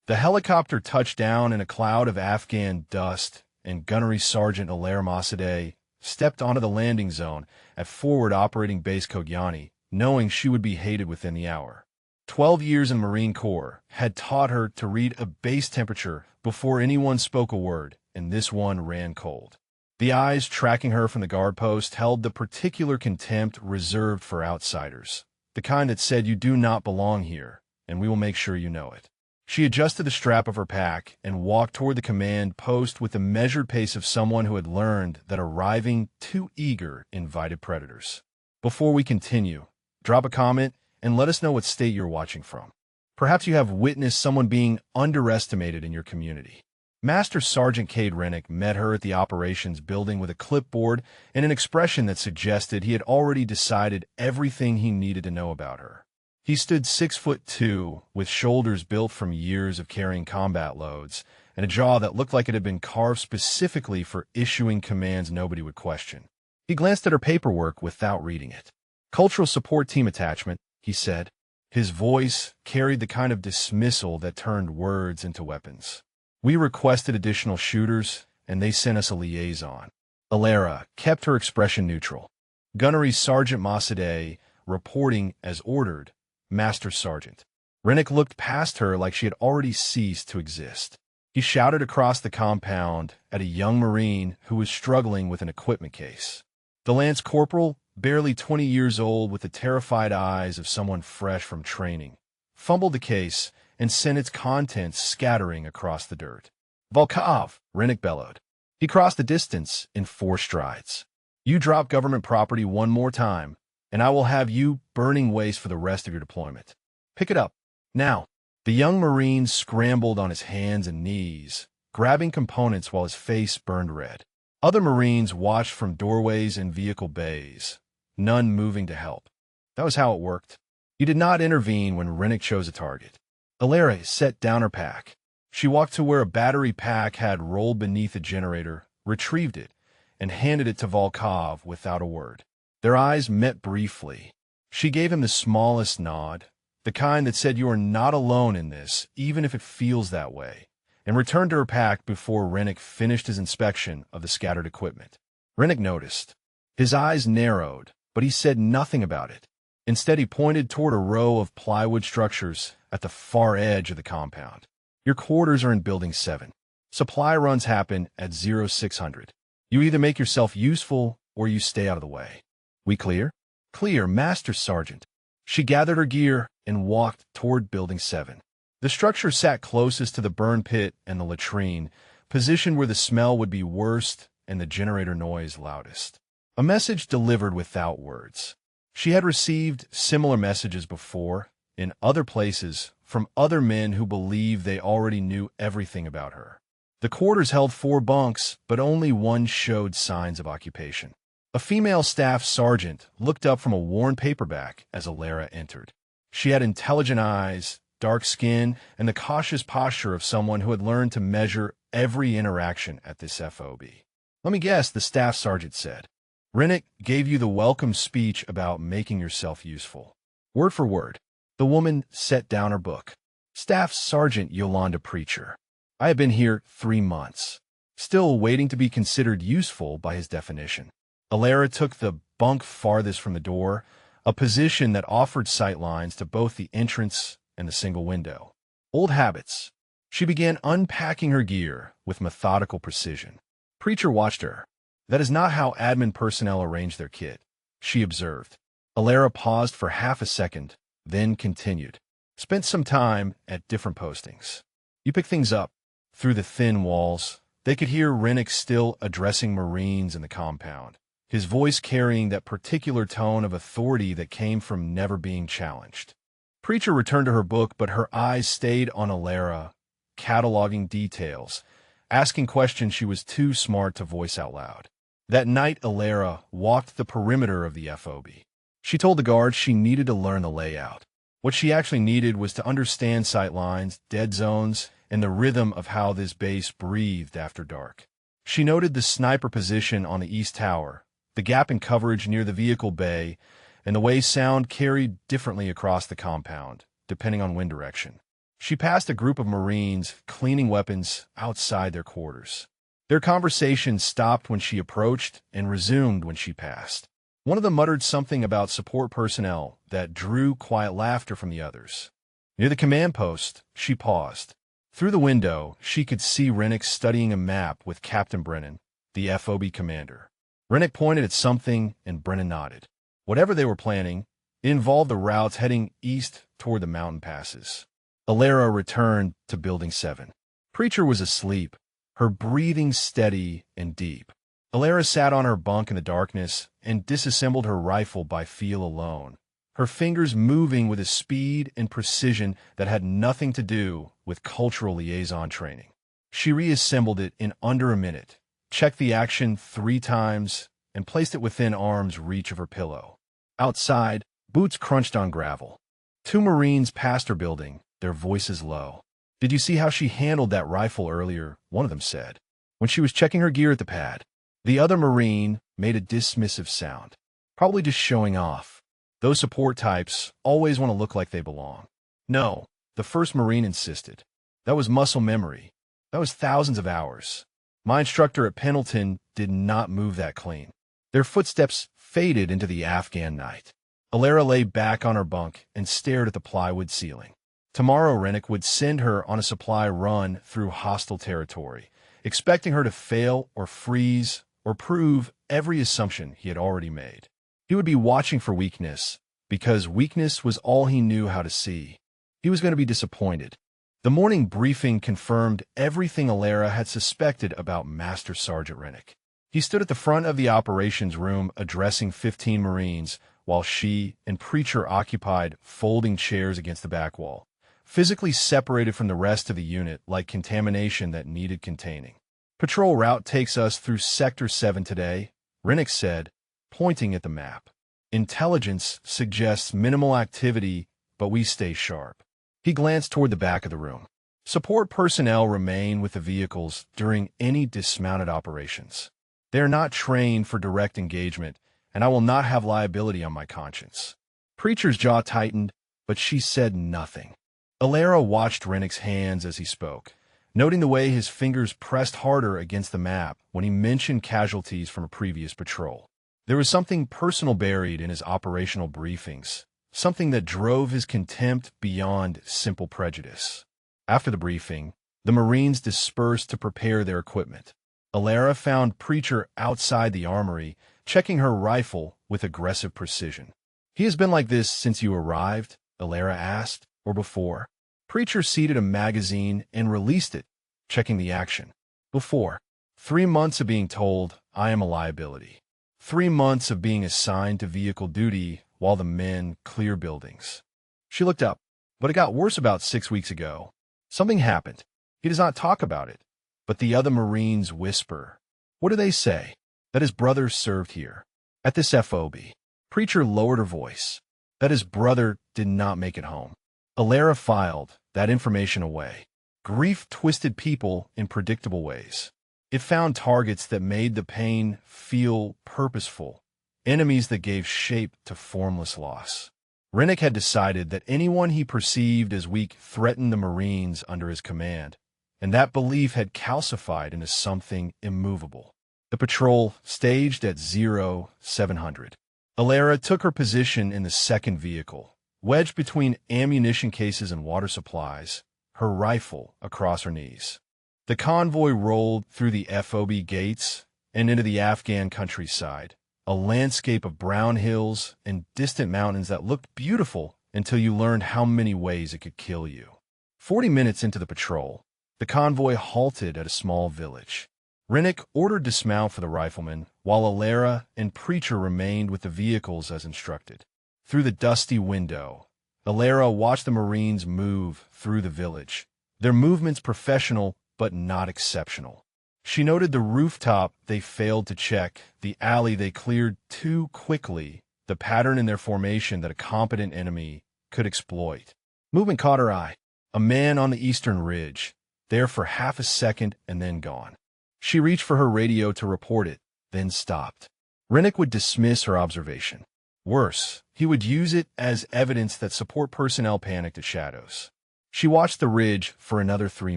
The helicopter touched down in a cloud of Afghan dust, and Gunnery Sergeant Alair Massadeh stepped onto the landing zone at Forward Operating Base Kogyani, knowing she would be hated within the hour. 12 years in Marine Corps had taught her to read a base temperature before anyone spoke a word, and this one ran cold. The eyes tracking her from the guard post held the particular contempt reserved for outsiders, the kind that said you do not belong here, and we will make sure you know it. She adjusted the strap of her pack and walked toward the command post with the measured pace of someone who had learned that arriving too eager invited predators. Before we continue, drop a comment and let us know what state you're watching from. Perhaps you have witnessed someone being underestimated in your community. Master Sergeant Cade Rennick met her at the operations building with a clipboard and an expression that suggested he had already decided everything he needed to know about her. He stood 6'2", with shoulders built from years of carrying combat loads, and a jaw that looked like it had been carved specifically for issuing commands nobody would question. He glanced at her paperwork without reading it. "Cultural Support Team Attachment," he said. His voice carried the kind of dismissal that turned words into weapons. "We requested additional shooters, and they sent us a liaison." Alara kept her expression neutral. "Gunnery Sergeant Massadeh, reporting as ordered, Master Sergeant." Rennick looked past her like she had already ceased to exist. He shouted across the compound at a young Marine who was struggling with an equipment case. The Lance Corporal, barely 20 years old with the terrified eyes of someone fresh from training, fumbled the case and sent its contents scattering across the dirt. "Volkov!" Rennick bellowed. He crossed the distance in 4 strides. "You drop government property one more time, and I will have you burning waste for the rest of your deployment. Pick it up, now." The young Marine scrambled on his hands and knees, grabbing components while his face burned red. Other Marines watched from doorways and vehicle bays, none moving to help. That was how it worked. You did not intervene when Rennick chose a target. Alara set down her pack. She walked to where a battery pack had rolled beneath a generator, retrieved it, and handed it to Volkov without a word. Their eyes met briefly. She gave him the smallest nod, the kind that said you are not alone in this, even if it feels that way, and returned to her pack before Rennick finished his inspection of the scattered equipment. Rennick noticed. His eyes narrowed, but he said nothing about it. Instead, he pointed toward a row of plywood structures at the far edge of the compound. "Your quarters are in Building 7. Supply runs happen at 0600. You either make yourself useful or you stay out of the way. We clear?" "Clear, Master Sergeant." She gathered her gear and walked toward Building 7. The structure sat closest to the burn pit and the latrine, positioned where the smell would be worst and the generator noise loudest. A message delivered without words. She had received similar messages before, in other places, from other men who believed they already knew everything about her. The quarters held 4 bunks, but only one showed signs of occupation. A female staff sergeant looked up from a worn paperback as Alara entered. She had intelligent eyes, dark skin, and the cautious posture of someone who had learned to measure every interaction at this FOB. "Let me guess," the staff sergeant said. "Rennick gave you the welcome speech about making yourself useful." "Word for word." The woman set down her book. "Staff Sergeant Yolanda Preacher. I have been here 3 months. Still waiting to be considered useful by his definition." Alara took the bunk farthest from the door, a position that offered sightlines to both the entrance and the single window. Old habits. She began unpacking her gear with methodical precision. Preacher watched her. "That is not how admin personnel arrange their kit," she observed. Alara paused for half a second, then continued. "Spent some time at different postings. You pick things up." Through the thin walls, they could hear Rennick still addressing Marines in the compound, his voice carrying that particular tone of authority that came from never being challenged. Preacher returned to her book, but her eyes stayed on Alara, cataloging details, asking questions she was too smart to voice out loud. That night, Alara walked the perimeter of the FOB. She told the guards she needed to learn the layout. What she actually needed was to understand sight lines, dead zones, and the rhythm of how this base breathed after dark. She noted the sniper position on the east tower, the gap in coverage near the vehicle bay, and the way sound carried differently across the compound, depending on wind direction. She passed a group of Marines cleaning weapons outside their quarters. Their conversation stopped when she approached and resumed when she passed. One of them muttered something about support personnel that drew quiet laughter from the others. Near the command post, she paused. Through the window, she could see Rennick studying a map with Captain Brennan, the FOB commander. Rennick pointed at something and Brennan nodded. Whatever they were planning, it involved the routes heading east toward the mountain passes. Alara returned to Building 7. Preacher was asleep, her breathing steady and deep. Alara sat on her bunk in the darkness and disassembled her rifle by feel alone, her fingers moving with a speed and precision that had nothing to do with cultural liaison training. She reassembled it in under a minute, checked the action 3 times, and placed it within arm's reach of her pillow. Outside, boots crunched on gravel. 2 Marines passed her building, their voices low. "Did you see how she handled that rifle earlier?" one of them said. "When she was checking her gear at the pad." The other Marine made a dismissive sound. "Probably just showing off. Those support types always want to look like they belong." "No," the first Marine insisted. "That was muscle memory. That was thousands of hours. My instructor at Pendleton did not move that clean." Their footsteps faded into the Afghan night. Alara lay back on her bunk and stared at the plywood ceiling. Tomorrow Rennick would send her on a supply run through hostile territory, expecting her to fail or freeze or prove every assumption he had already made. He would be watching for weakness, because weakness was all he knew how to see. He was going to be disappointed. The morning briefing confirmed everything Alara had suspected about Master Sergeant Rennick. He stood at the front of the operations room addressing 15 Marines, while she and Preacher occupied folding chairs against the back wall, physically separated from the rest of the unit like contamination that needed containing. "Patrol route takes us through Sector 7 today," Rennick said, pointing at the map. "Intelligence suggests minimal activity, but we stay sharp." He glanced toward the back of the room. "Support personnel remain with the vehicles during any dismounted operations. They are not trained for direct engagement, and I will not have liability on my conscience." Preacher's jaw tightened, but she said nothing. Alara watched Rennick's hands as he spoke, noting the way his fingers pressed harder against the map when he mentioned casualties from a previous patrol. There was something personal buried in his operational briefings, something that drove his contempt beyond simple prejudice. After the briefing, the Marines dispersed to prepare their equipment. Alara found Preacher outside the armory, checking her rifle with aggressive precision. "He has been like this since you arrived?" Alara asked, "or before?" Preacher seated a magazine and released it, checking the action. "Before. 3 months of being told I am a liability. 3 months of being assigned to vehicle duty while the men clear buildings." She looked up. "But it got worse about 6 weeks ago. Something happened. He does not talk about it. But the other Marines whisper." "What do they say?" "That his brother served here. At this FOB." Preacher lowered her voice. "That his brother did not make it home." Alara filed that information away. Grief twisted people in predictable ways. It found targets that made the pain feel purposeful, enemies that gave shape to formless loss. Rennick had decided that anyone he perceived as weak threatened the Marines under his command, and that belief had calcified into something immovable. The patrol staged at 0700. Alara took her position in the second vehicle, wedged between ammunition cases and water supplies, her rifle across her knees. The convoy rolled through the FOB gates and into the Afghan countryside, a landscape of brown hills and distant mountains that looked beautiful until you learned how many ways it could kill you. 40 minutes into the patrol, the convoy halted at a small village. Rennick ordered dismount for the riflemen, while Alara and Preacher remained with the vehicles as instructed. Through the dusty window, Alara watched the Marines move through the village, their movements professional but not exceptional. She noted the rooftop they failed to check, the alley they cleared too quickly, the pattern in their formation that a competent enemy could exploit. Movement caught her eye. A man on the eastern ridge, there for half a second and then gone. She reached for her radio to report it, then stopped. Rennick would dismiss her observation. Worse, he would use it as evidence that support personnel panicked at shadows. She watched the ridge for another 3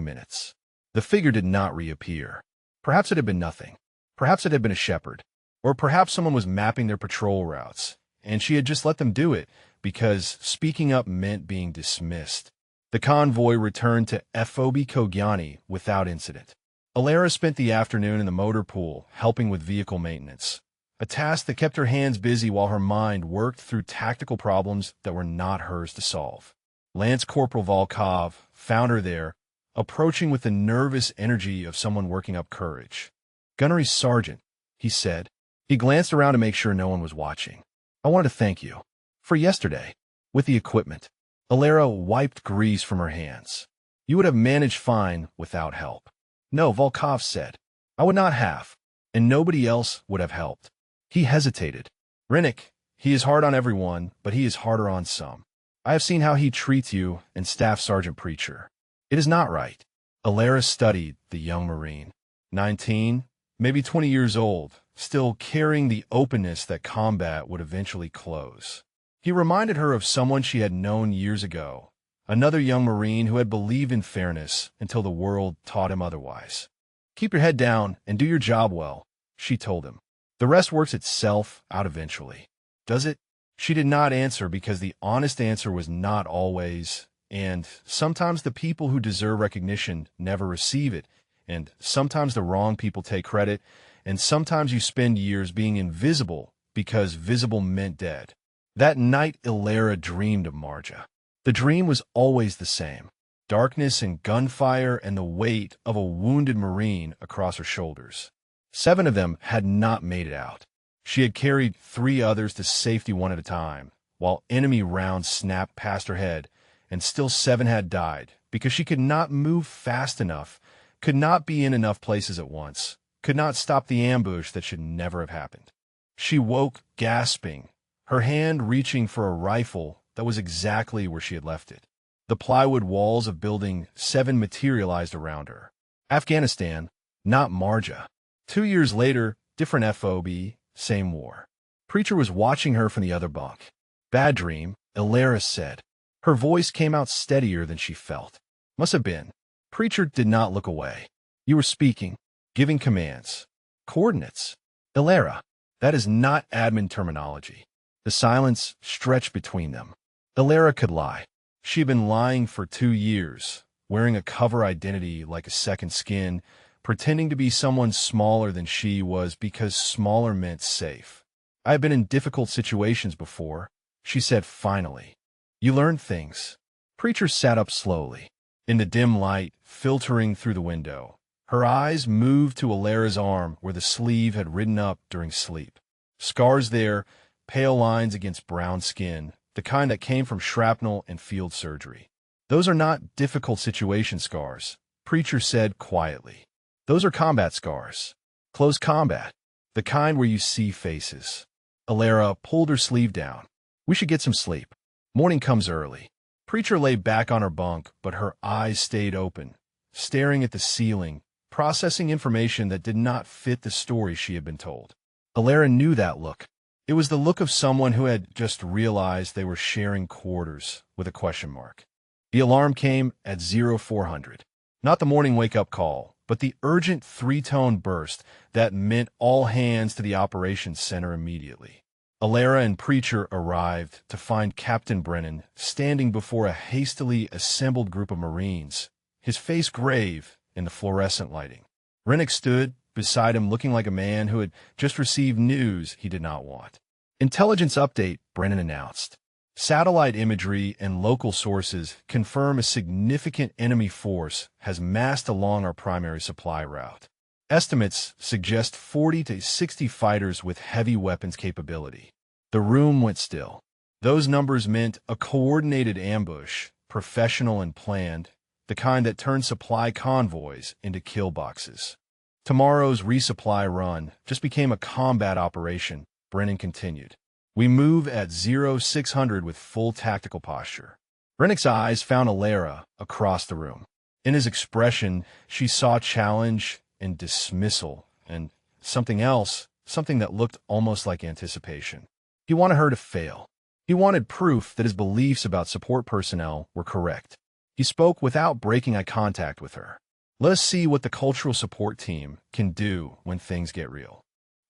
minutes. The figure did not reappear. Perhaps it had been nothing. Perhaps it had been a shepherd. Or perhaps someone was mapping their patrol routes, and she had just let them do it because speaking up meant being dismissed. The convoy returned to FOB Kogyani without incident. Alara spent the afternoon in the motor pool, helping with vehicle maintenance, a task that kept her hands busy while her mind worked through tactical problems that were not hers to solve. Lance Corporal Volkov found her there, approaching with the nervous energy of someone working up courage. "Gunnery Sergeant," he said. He glanced around to make sure no one was watching. "I wanted to thank you for yesterday with the equipment." Alara wiped grease from her hands. "You would have managed fine without help." "No," Volkov said. "I would not have, and nobody else would have helped." He hesitated. "Rennick, he is hard on everyone, but he is harder on some. I have seen how he treats you and Staff Sergeant Preacher. It is not right." Alara studied the young Marine. 19, maybe 20 years old, still carrying the openness that combat would eventually close. He reminded her of someone she had known years ago, another young Marine who had believed in fairness until the world taught him otherwise. "Keep your head down and do your job well," she told him. "The rest works itself out eventually." "Does it?" She did not answer because the honest answer was not always, and sometimes the people who deserve recognition never receive it, and sometimes the wrong people take credit, and sometimes you spend years being invisible because visible meant dead. That night Alara dreamed of Marja. The dream was always the same: darkness and gunfire and the weight of a wounded Marine across her shoulders. 7 of them had not made it out. She had carried 3 others to safety one at a time, while enemy rounds snapped past her head, and still 7 had died because she could not move fast enough, could not be in enough places at once, could not stop the ambush that should never have happened. She woke gasping, her hand reaching for a rifle that was exactly where she had left it. The plywood walls of Building 7 materialized around her. Afghanistan, not Marja. 2 years later, different FOB, same war. Preacher was watching her from the other bunk. "Bad dream," Alara said. Her voice came out steadier than she felt. "Must have been." Preacher did not look away. "You were speaking, giving commands. Coordinates." "Alara, that is not admin terminology." The silence stretched between them. Alara could lie. She had been lying for 2 years, wearing a cover identity like a second skin, pretending to be someone smaller than she was because smaller meant safe. "I have been in difficult situations before," she said finally. "You learn things." Preacher sat up slowly. In the dim light filtering through the window, her eyes moved to Alara's arm where the sleeve had ridden up during sleep. Scars there, pale lines against brown skin, the kind that came from shrapnel and field surgery. "Those are not difficult situation scars," Preacher said quietly. "Those are combat scars. Close combat. The kind where you see faces." Alara pulled her sleeve down. "We should get some sleep. Morning comes early." Preacher lay back on her bunk, but her eyes stayed open, staring at the ceiling, processing information that did not fit the story she had been told. Alara knew that look. It was the look of someone who had just realized they were sharing quarters with a question mark. The alarm came at 0400. Not the morning wake-up call, but the urgent 3-tone burst that meant all hands to the operations center immediately. Alara and Preacher arrived to find Captain Brennan standing before a hastily assembled group of Marines, his face grave in the fluorescent lighting. Rennick stood beside him looking like a man who had just received news he did not want. "Intelligence update," Brennan announced. "Satellite imagery and local sources confirm a significant enemy force has massed along our primary supply route. Estimates suggest 40 to 60 fighters with heavy weapons capability." The room went still. Those numbers meant a coordinated ambush, professional and planned, the kind that turns supply convoys into kill boxes. "Tomorrow's resupply run just became a combat operation," Brennan continued. "We move at 0600 with full tactical posture." Rennick's eyes found Alara across the room. In his expression, she saw challenge and dismissal, and something else, something that looked almost like anticipation. He wanted her to fail. He wanted proof that his beliefs about support personnel were correct. He spoke without breaking eye contact with her. Let us see what the cultural support team can do when things get real.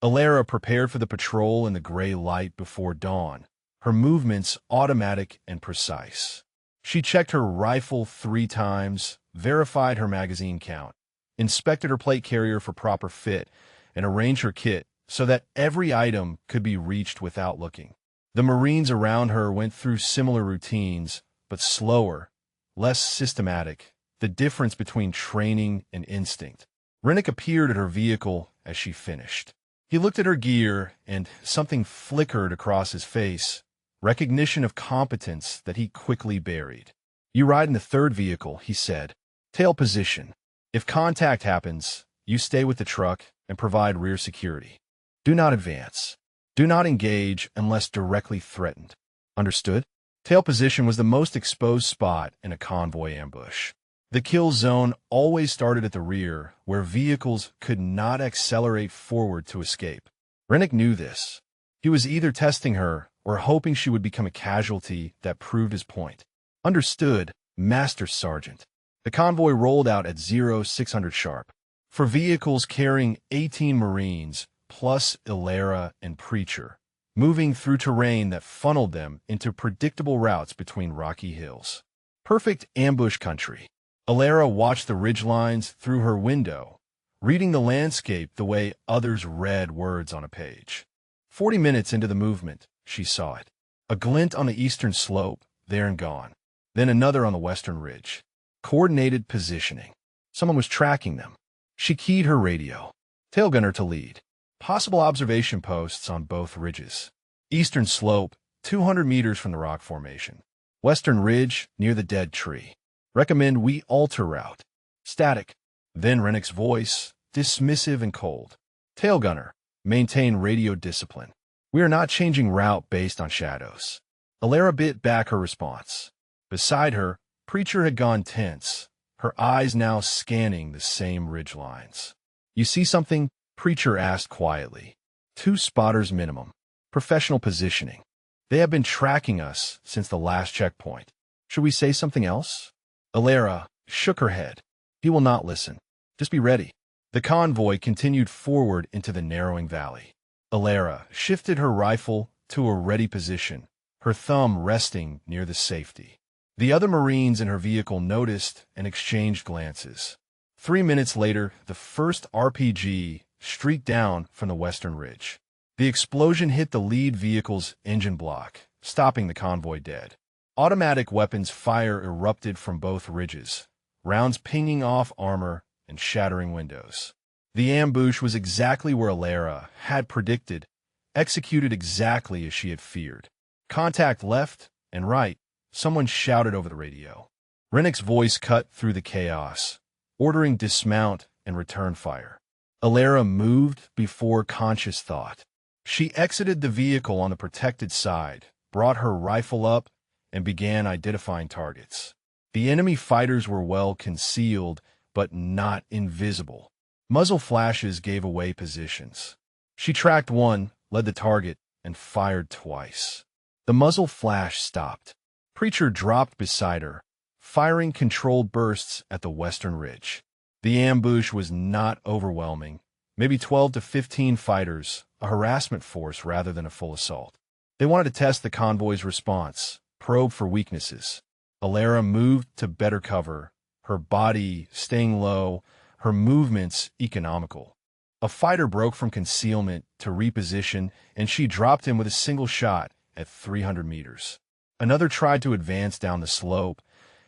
Alara prepared for the patrol in the gray light before dawn, her movements automatic and precise. She checked her rifle 3 times, verified her magazine count, inspected her plate carrier for proper fit, and arranged her kit so that every item could be reached without looking. The Marines around her went through similar routines, but slower, less systematic, the difference between training and instinct. Rennick appeared at her vehicle as she finished. He looked at her gear, and something flickered across his face, recognition of competence that he quickly buried. "You ride in the 3rd vehicle," he said. "Tail position. If contact happens, you stay with the truck and provide rear security. Do not advance. Do not engage unless directly threatened. Understood?" Tail position was the most exposed spot in a convoy ambush. The kill zone always started at the rear, where vehicles could not accelerate forward to escape. Rennick knew this. He was either testing her or hoping she would become a casualty that proved his point. "Understood, Master Sergeant." The convoy rolled out at 0600 sharp. For vehicles carrying 18 Marines, plus Alara and Preacher, moving through terrain that funneled them into predictable routes between rocky hills. Perfect ambush country. Alara watched the ridgelines through her window, reading the landscape the way others read words on a page. 40 minutes into the movement, she saw it. A glint on the eastern slope, there and gone. Then another on the western ridge. Coordinated positioning. Someone was tracking them. She keyed her radio. Tailgunner to lead. Possible observation posts on both ridges. Eastern slope, 200 meters from the rock formation. Western ridge, near the dead tree. Recommend we alter route. Static. Then Rennick's voice, dismissive and cold. Tailgunner, maintain radio discipline. We are not changing route based on shadows. Alara bit back her response. Beside her, Preacher had gone tense, her eyes now scanning the same ridgelines. "You see something?" Preacher asked quietly. 2 spotters minimum. Professional positioning. They have been tracking us since the last checkpoint. Should we say something else? Alara shook her head. He will not listen. Just be ready. The convoy continued forward into the narrowing valley. Alara shifted her rifle to a ready position, her thumb resting near the safety. The other Marines in her vehicle noticed and exchanged glances. 3 minutes later, the first RPG streaked down from the western ridge. The explosion hit the lead vehicle's engine block, stopping the convoy dead. Automatic weapons fire erupted from both ridges, rounds pinging off armor and shattering windows. The ambush was exactly where Alara had predicted, executed exactly as she had feared. Contact left and right, someone shouted over the radio. Rennick's voice cut through the chaos, ordering dismount and return fire. Alara moved before conscious thought. She exited the vehicle on the protected side, brought her rifle up, and began identifying targets. The enemy fighters were well concealed, but not invisible. Muzzle flashes gave away positions. She tracked one, led the target, and fired twice. The muzzle flash stopped. Preacher dropped beside her, firing controlled bursts at the western ridge. The ambush was not overwhelming. Maybe 12 to 15 fighters, a harassment force rather than a full assault. They wanted to test the convoy's response, probe for weaknesses. Alara moved to better cover, her body staying low, her movements economical. A fighter broke from concealment to reposition, and she dropped him with a single shot at 300 meters. Another tried to advance down the slope,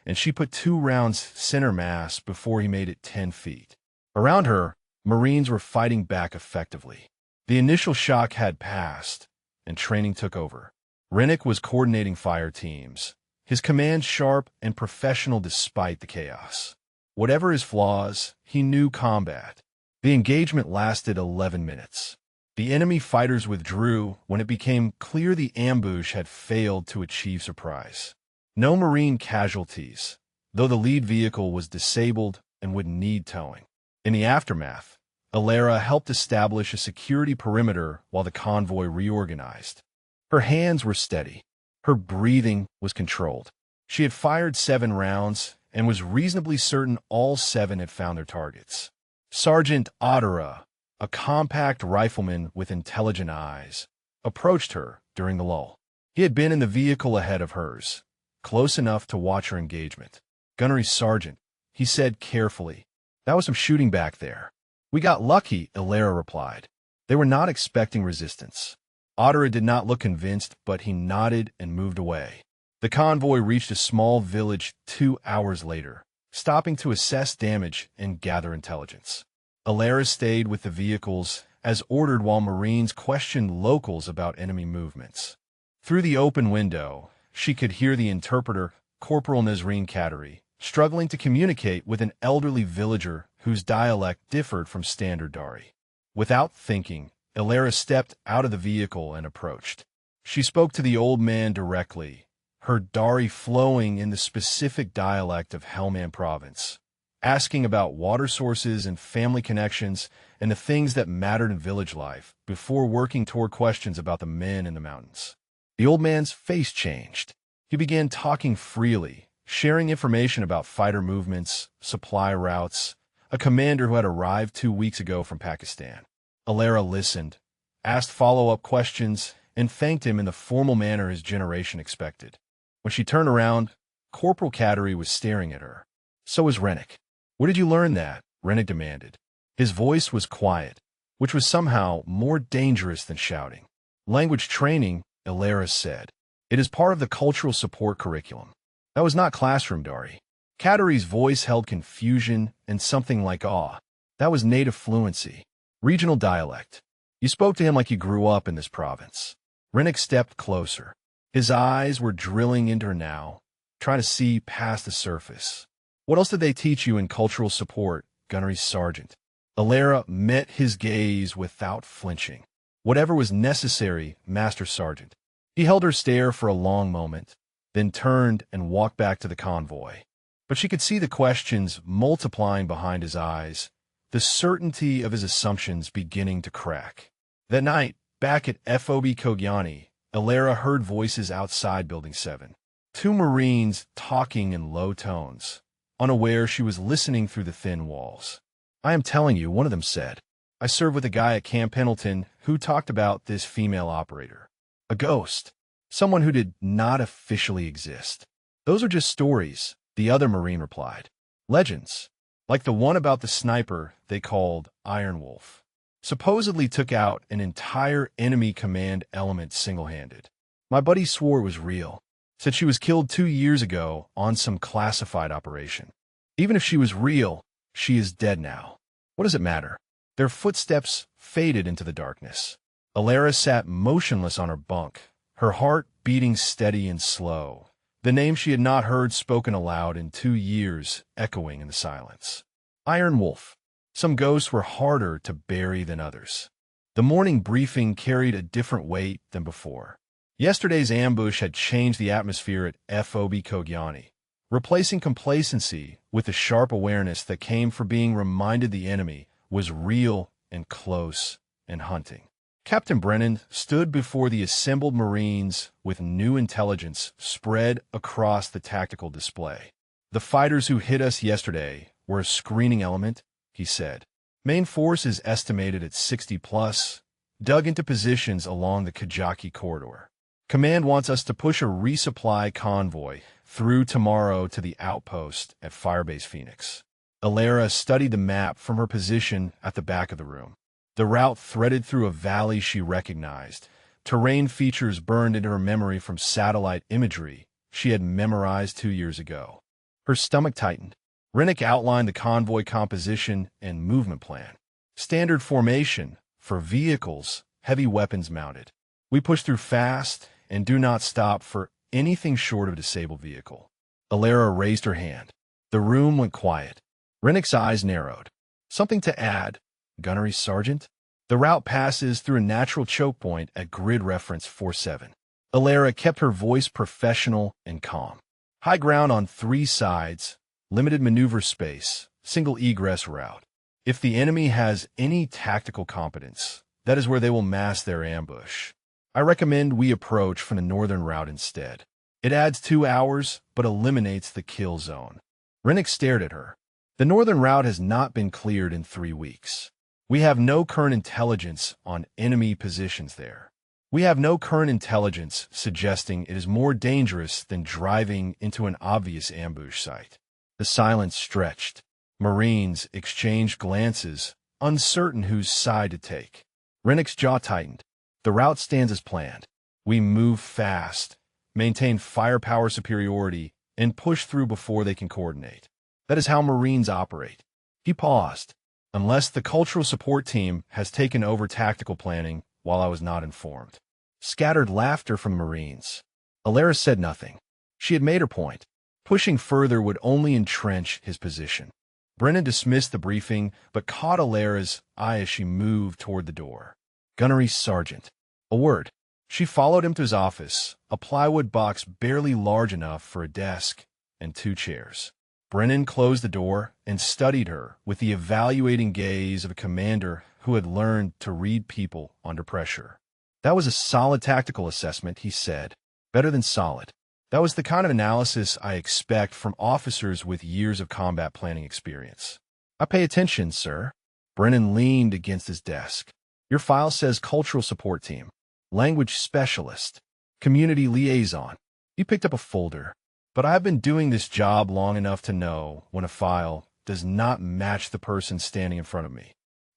and she put 2 rounds center mass before he made it 10 feet. Around her, Marines were fighting back effectively. The initial shock had passed, and training took over. Rennick was coordinating fire teams, his command sharp and professional despite the chaos. Whatever his flaws, he knew combat. The engagement lasted 11 minutes. The enemy fighters withdrew when it became clear the ambush had failed to achieve surprise. No Marine casualties, though the lead vehicle was disabled and would need towing. In the aftermath, Alara helped establish a security perimeter while the convoy reorganized. Her hands were steady. Her breathing was controlled. She had fired 7 rounds, and was reasonably certain all 7 had found their targets. Sergeant Ottera, a compact rifleman with intelligent eyes, approached her during the lull. He had been in the vehicle ahead of hers, close enough to watch her engagement. "Gunnery Sergeant," he said carefully, "that was some shooting back there." "We got lucky," Ilera replied. They were not expecting resistance. Ottera did not look convinced, but he nodded and moved away. The convoy reached a small village 2 hours later, stopping to assess damage and gather intelligence. Ilera stayed with the vehicles as ordered while Marines questioned locals about enemy movements. Through the open window, she could hear the interpreter, Corporal Nazreen Qadri, struggling to communicate with an elderly villager whose dialect differed from standard Dari. Without thinking, Ilera stepped out of the vehicle and approached. She spoke to the old man directly, her Dari flowing in the specific dialect of Helmand province, asking about water sources and family connections and the things that mattered in village life before working toward questions about the men in the mountains. The old man's face changed. He began talking freely, sharing information about fighter movements, supply routes, a commander who had arrived 2 weeks ago from Pakistan. Ilera listened, asked follow-up questions, and thanked him in the formal manner his generation expected. When she turned around, Corporal Qadri was staring at her. So was Rennick. "Where did you learn that?" Rennick demanded. His voice was quiet, which was somehow more dangerous than shouting. "Language training," Ilera said. "It is part of the cultural support curriculum." That was not classroom Dari. Qadri's voice held confusion and something like awe. That was native fluency. Regional dialect. "You spoke to him like you grew up in this province." Rennick stepped closer. His eyes were drilling into her now, trying to see past the surface. "What else did they teach you in cultural support, Gunnery Sergeant?" Ilera met his gaze without flinching. "Whatever was necessary, Master Sergeant." He held her stare for a long moment, then turned and walked back to the convoy. But she could see the questions multiplying behind his eyes, the certainty of his assumptions beginning to crack. That night, back at FOB Kogyani, Ilera heard voices outside Building 7. 2 Marines talking in low tones, unaware she was listening through the thin walls. "I am telling you," one of them said. "I served with a guy at Camp Pendleton who talked about this female operator. A ghost. Someone who did not officially exist." "Those are just stories," the other Marine replied. "Legends. Like the one about the sniper they called Iron Wolf. Supposedly took out an entire enemy command element single-handed. My buddy swore it was real. Said she was killed 2 years ago on some classified operation. Even if she was real, she is dead now. What does it matter?" Their footsteps faded into the darkness. Ilera sat motionless on her bunk, her heart beating steady and slow, the name she had not heard spoken aloud in 2 years echoing in the silence. Iron Wolf. Some ghosts were harder to bury than others. The morning briefing carried a different weight than before. Yesterday's ambush had changed the atmosphere at FOB Kogyani, replacing complacency with the sharp awareness that came from being reminded the enemy was real and close and hunting. Captain Brennan stood before the assembled Marines with new intelligence spread across the tactical display. "The fighters who hit us yesterday were a screening element," he said. "Main force is estimated at 60 plus, dug into positions along the Kajaki corridor. Command wants us to push a resupply convoy through tomorrow to the outpost at Firebase Phoenix." Ilera studied the map from her position at the back of the room. The route threaded through a valley she recognized, terrain features burned into her memory from satellite imagery she had memorized 2 years ago. Her stomach tightened. Rennick outlined the convoy composition and movement plan. Standard formation for vehicles, heavy weapons mounted. "We push through fast and do not stop for anything short of a disabled vehicle." Ilera raised her hand. The room went quiet. Rennick's eyes narrowed. "Something to add, Gunnery Sergeant?" The route passes through a natural choke point at grid reference 47. Ilera kept her voice professional and calm. "High ground on 3 sides, limited maneuver space, single egress route. If the enemy has any tactical competence, that is where they will mass their ambush. I recommend we approach from the northern route instead. It adds 2 hours, but eliminates the kill zone. Rennick stared at her. The northern route has not been cleared in 3 weeks. We have no current intelligence on enemy positions there. We have no current intelligence suggesting it is more dangerous than driving into an obvious ambush site. The silence stretched. Marines exchanged glances, uncertain whose side to take. Rennick's jaw tightened. The route stands as planned. We move fast, maintain firepower superiority, and push through before they can coordinate. That is how Marines operate. He paused. Unless the cultural support team has taken over tactical planning while I was not informed. Scattered laughter from Marines. Alara said nothing. She had made her point. Pushing further would only entrench his position. Brennan dismissed the briefing, but caught Alara's eye as she moved toward the door. Gunnery Sergeant. A word. She followed him to his office, a plywood box barely large enough for a desk and 2 chairs. Brennan closed the door and studied her with the evaluating gaze of a commander who had learned to read people under pressure. That was a solid tactical assessment, he said. Better than solid. That was the kind of analysis I expect from officers with years of combat planning experience. I pay attention, sir. Brennan leaned against his desk. Your file says cultural support team, language specialist, community liaison. He picked up a folder. But I've been doing this job long enough to know when a file does not match the person standing in front of me.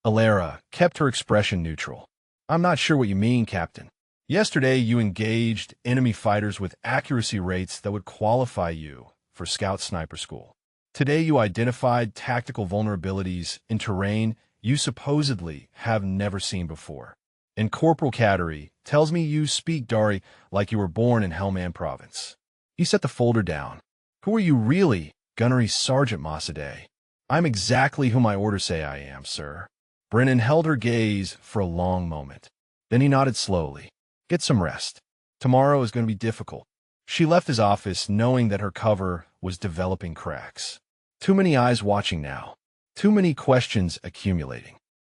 Alara kept her expression neutral. I'm not sure what you mean, Captain. Yesterday, you engaged enemy fighters with accuracy rates that would qualify you for Scout Sniper School. Today, you identified tactical vulnerabilities in terrain you supposedly have never seen before. And Corporal Cattery tells me you speak Dari like you were born in Helmand Province. He set the folder down. Who are you really, Gunnery Sergeant Masade? I'm exactly who my orders say I am, sir. Brennan held her gaze for a long moment. Then he nodded slowly. Get some rest. Tomorrow is going to be difficult. She left his office knowing that her cover was developing cracks. Too many eyes watching now. Too many questions accumulating.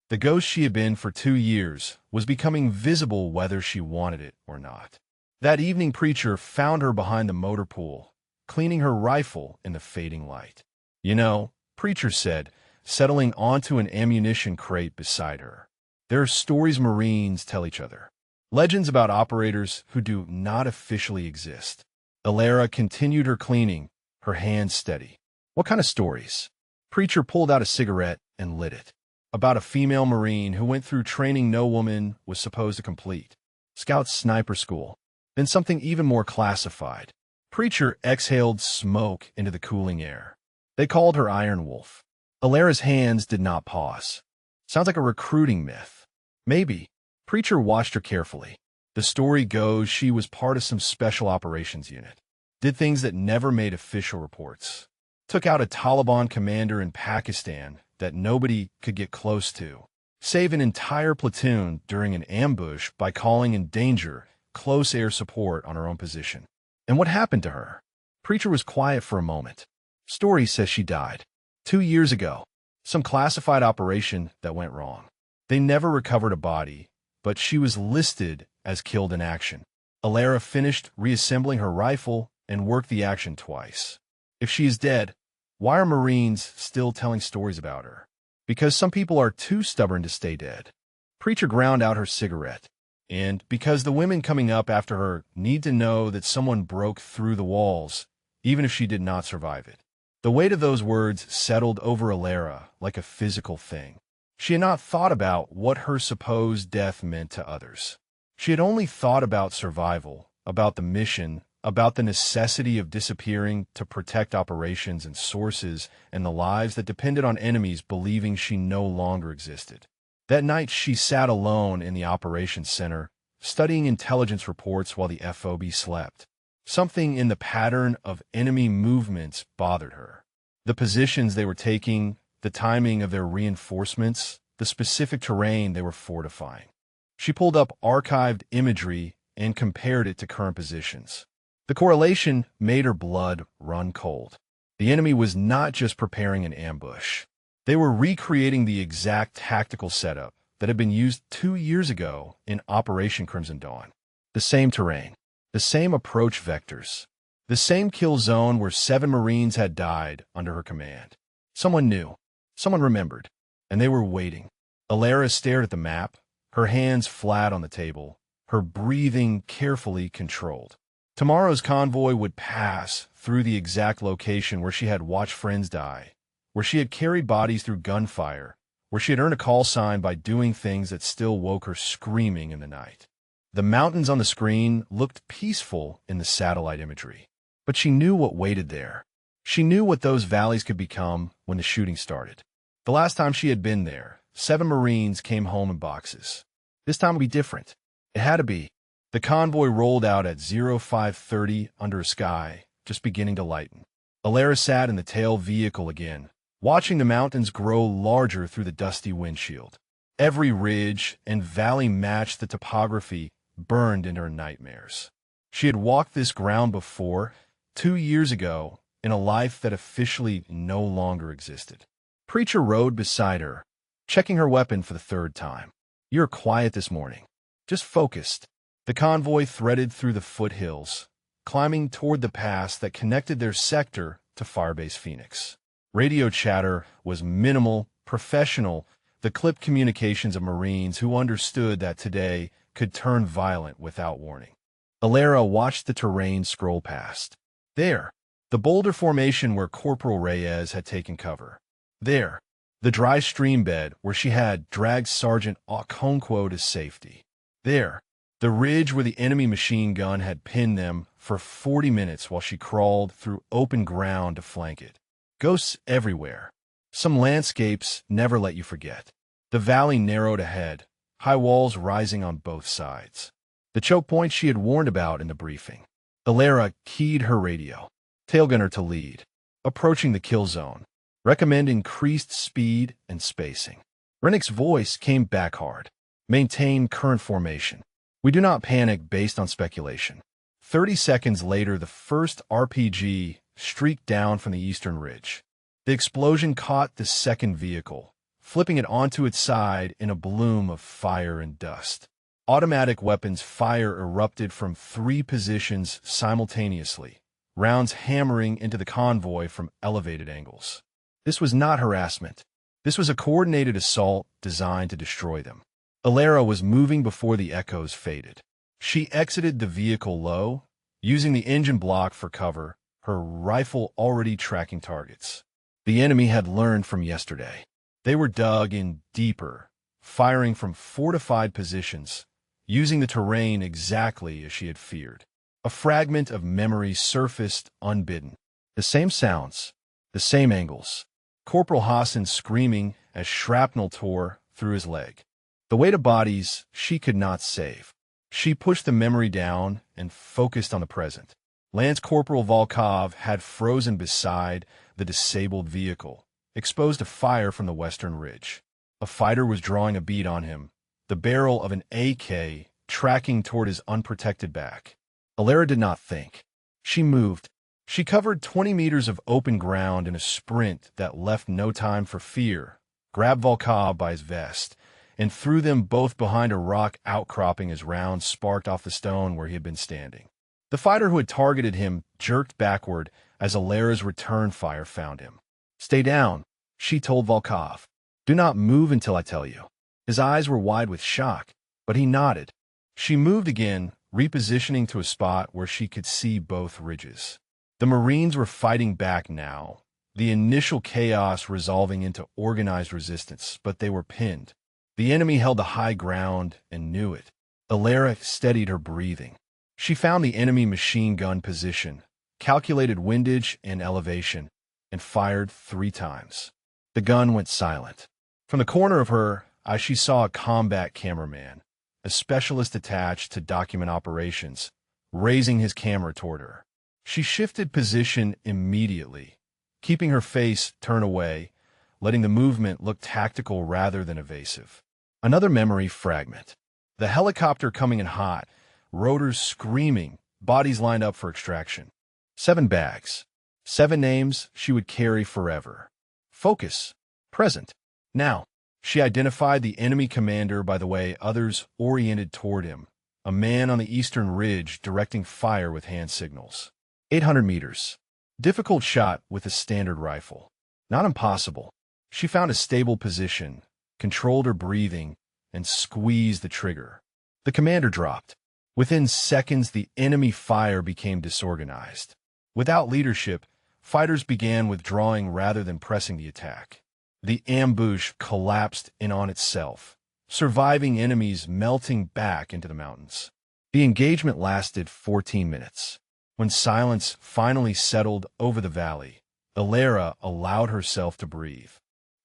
The ghost she had been for 2 years was becoming visible whether she wanted it or not. That evening, Preacher found her behind the motor pool, cleaning her rifle in the fading light. You know, Preacher said, settling onto an ammunition crate beside her. There are stories Marines tell each other. Legends about operators who do not officially exist. Alara continued her cleaning, her hands steady. What kind of stories? Preacher pulled out a cigarette and lit it. About a female Marine who went through training no woman was supposed to complete. Scout Sniper School. Then something even more classified. Preacher exhaled smoke into the cooling air. They called her Iron Wolf. Alara's hands did not pause. Sounds like a recruiting myth. Maybe. Preacher watched her carefully. The story goes she was part of some special operations unit. Did things that never made official reports. Took out a Taliban commander in Pakistan that nobody could get close to. Saved an entire platoon during an ambush by calling in danger close air support on her own position. And what happened to her? Preacher was quiet for a moment. Story says she died. 2 years ago. Some classified operation that went wrong. They never recovered a body, but she was listed as killed in action. Alara finished reassembling her rifle and worked the action twice. If she is dead, why are Marines still telling stories about her? Because some people are too stubborn to stay dead. Preacher ground out her cigarette. And because the women coming up after her need to know that someone broke through the walls, even if she did not survive it. The weight of those words settled over Alara like a physical thing. She had not thought about what her supposed death meant to others. She had only thought about survival, about the mission, about the necessity of disappearing to protect operations and sources and the lives that depended on enemies believing she no longer existed. That night she sat alone in the operations center, studying intelligence reports while the FOB slept. Something in the pattern of enemy movements bothered her. The positions they were taking, the timing of their reinforcements, the specific terrain they were fortifying. She pulled up archived imagery and compared it to current positions. The correlation made her blood run cold. The enemy was not just preparing an ambush. They were recreating the exact tactical setup that had been used 2 years ago in Operation Crimson Dawn. The same terrain, the same approach vectors. The same kill zone where 7 Marines had died under her command. Someone knew. Someone remembered. And they were waiting. Alara stared at the map, her hands flat on the table, her breathing carefully controlled. Tomorrow's convoy would pass through the exact location where she had watched friends die, where she had carried bodies through gunfire, where she had earned a call sign by doing things that still woke her screaming in the night. The mountains on the screen looked peaceful in the satellite imagery, but she knew what waited there. She knew what those valleys could become when the shooting started. The last time she had been there, 7 Marines came home in boxes. This time would be different. It had to be. The convoy rolled out at 0530 under a sky just beginning to lighten. Alara sat in the tail vehicle again, watching the mountains grow larger through the dusty windshield. Every ridge and valley matched the topography burned into her nightmares. She had walked this ground before, 2 years ago, in a life that officially no longer existed. Preacher rode beside her, checking her weapon for the 3rd time. "You're quiet this morning. Just focused." The convoy threaded through the foothills, climbing toward the pass that connected their sector to Firebase Phoenix. Radio chatter was minimal, professional, the clipped communications of Marines who understood that today could turn violent without warning. Alara watched the terrain scroll past. There, the boulder formation where Corporal Reyes had taken cover. There, the dry stream bed where she had dragged Sergeant Okonkwo to safety. There, the ridge where the enemy machine gun had pinned them for 40 minutes while she crawled through open ground to flank it. Ghosts everywhere. Some landscapes never let you forget. The valley narrowed ahead, high walls rising on both sides. The choke point she had warned about in the briefing. Alara keyed her radio. Tailgunner to lead. Approaching the kill zone. Recommend increased speed and spacing. Rennick's voice came back hard. Maintain current formation. We do not panic based on speculation. 30 seconds later, the first RPG streaked down from the eastern ridge. The explosion caught the second vehicle, flipping it onto its side in a bloom of fire and dust. Automatic weapons fire erupted from 3 positions simultaneously, rounds hammering into the convoy from elevated angles. This was not harassment. This was a coordinated assault designed to destroy them. Alara was moving before the echoes faded. She exited the vehicle low, using the engine block for cover, her rifle already tracking targets. The enemy had learned from yesterday. They were dug in deeper, firing from fortified positions, using the terrain exactly as she had feared. A fragment of memory surfaced unbidden. The same sounds, the same angles. Corporal Hassan screaming as shrapnel tore through his leg. The weight of bodies she could not save. She pushed the memory down and focused on the present. Lance Corporal Volkov had frozen beside the disabled vehicle, exposed to fire from the western ridge. A fighter was drawing a bead on him, the barrel of an AK tracking toward his unprotected back. Alara did not think. She moved. She covered 20 meters of open ground in a sprint that left no time for fear, grabbed Volkov by his vest, and threw them both behind a rock outcropping as rounds sparked off the stone where he had been standing. The fighter who had targeted him jerked backward as Alara's return fire found him. "Stay down," she told Volkov. "Do not move until I tell you." His eyes were wide with shock, but he nodded. She moved again, repositioning to a spot where she could see both ridges. The Marines were fighting back now, the initial chaos resolving into organized resistance, but they were pinned. The enemy held the high ground and knew it. Alara steadied her breathing. She found the enemy machine gun position, calculated windage and elevation, and fired 3 times. The gun went silent. From the corner of her eye, she saw a combat cameraman, a specialist attached to document operations, raising his camera toward her. She shifted position immediately, keeping her face turned away, letting the movement look tactical rather than evasive. Another memory fragment. The helicopter coming in hot, rotors screaming, bodies lined up for extraction. 7 bags. 7 names she would carry forever. Focus. Present. Now. She identified the enemy commander by the way others oriented toward him, a man on the eastern ridge directing fire with hand signals. 800 meters. Difficult shot with a standard rifle. Not impossible. She found a stable position, controlled her breathing, and squeezed the trigger. The commander dropped. Within seconds, the enemy fire became disorganized. Without leadership, fighters began withdrawing rather than pressing the attack. The ambush collapsed in on itself, surviving enemies melting back into the mountains. The engagement lasted 14 minutes. When silence finally settled over the valley, Alara allowed herself to breathe.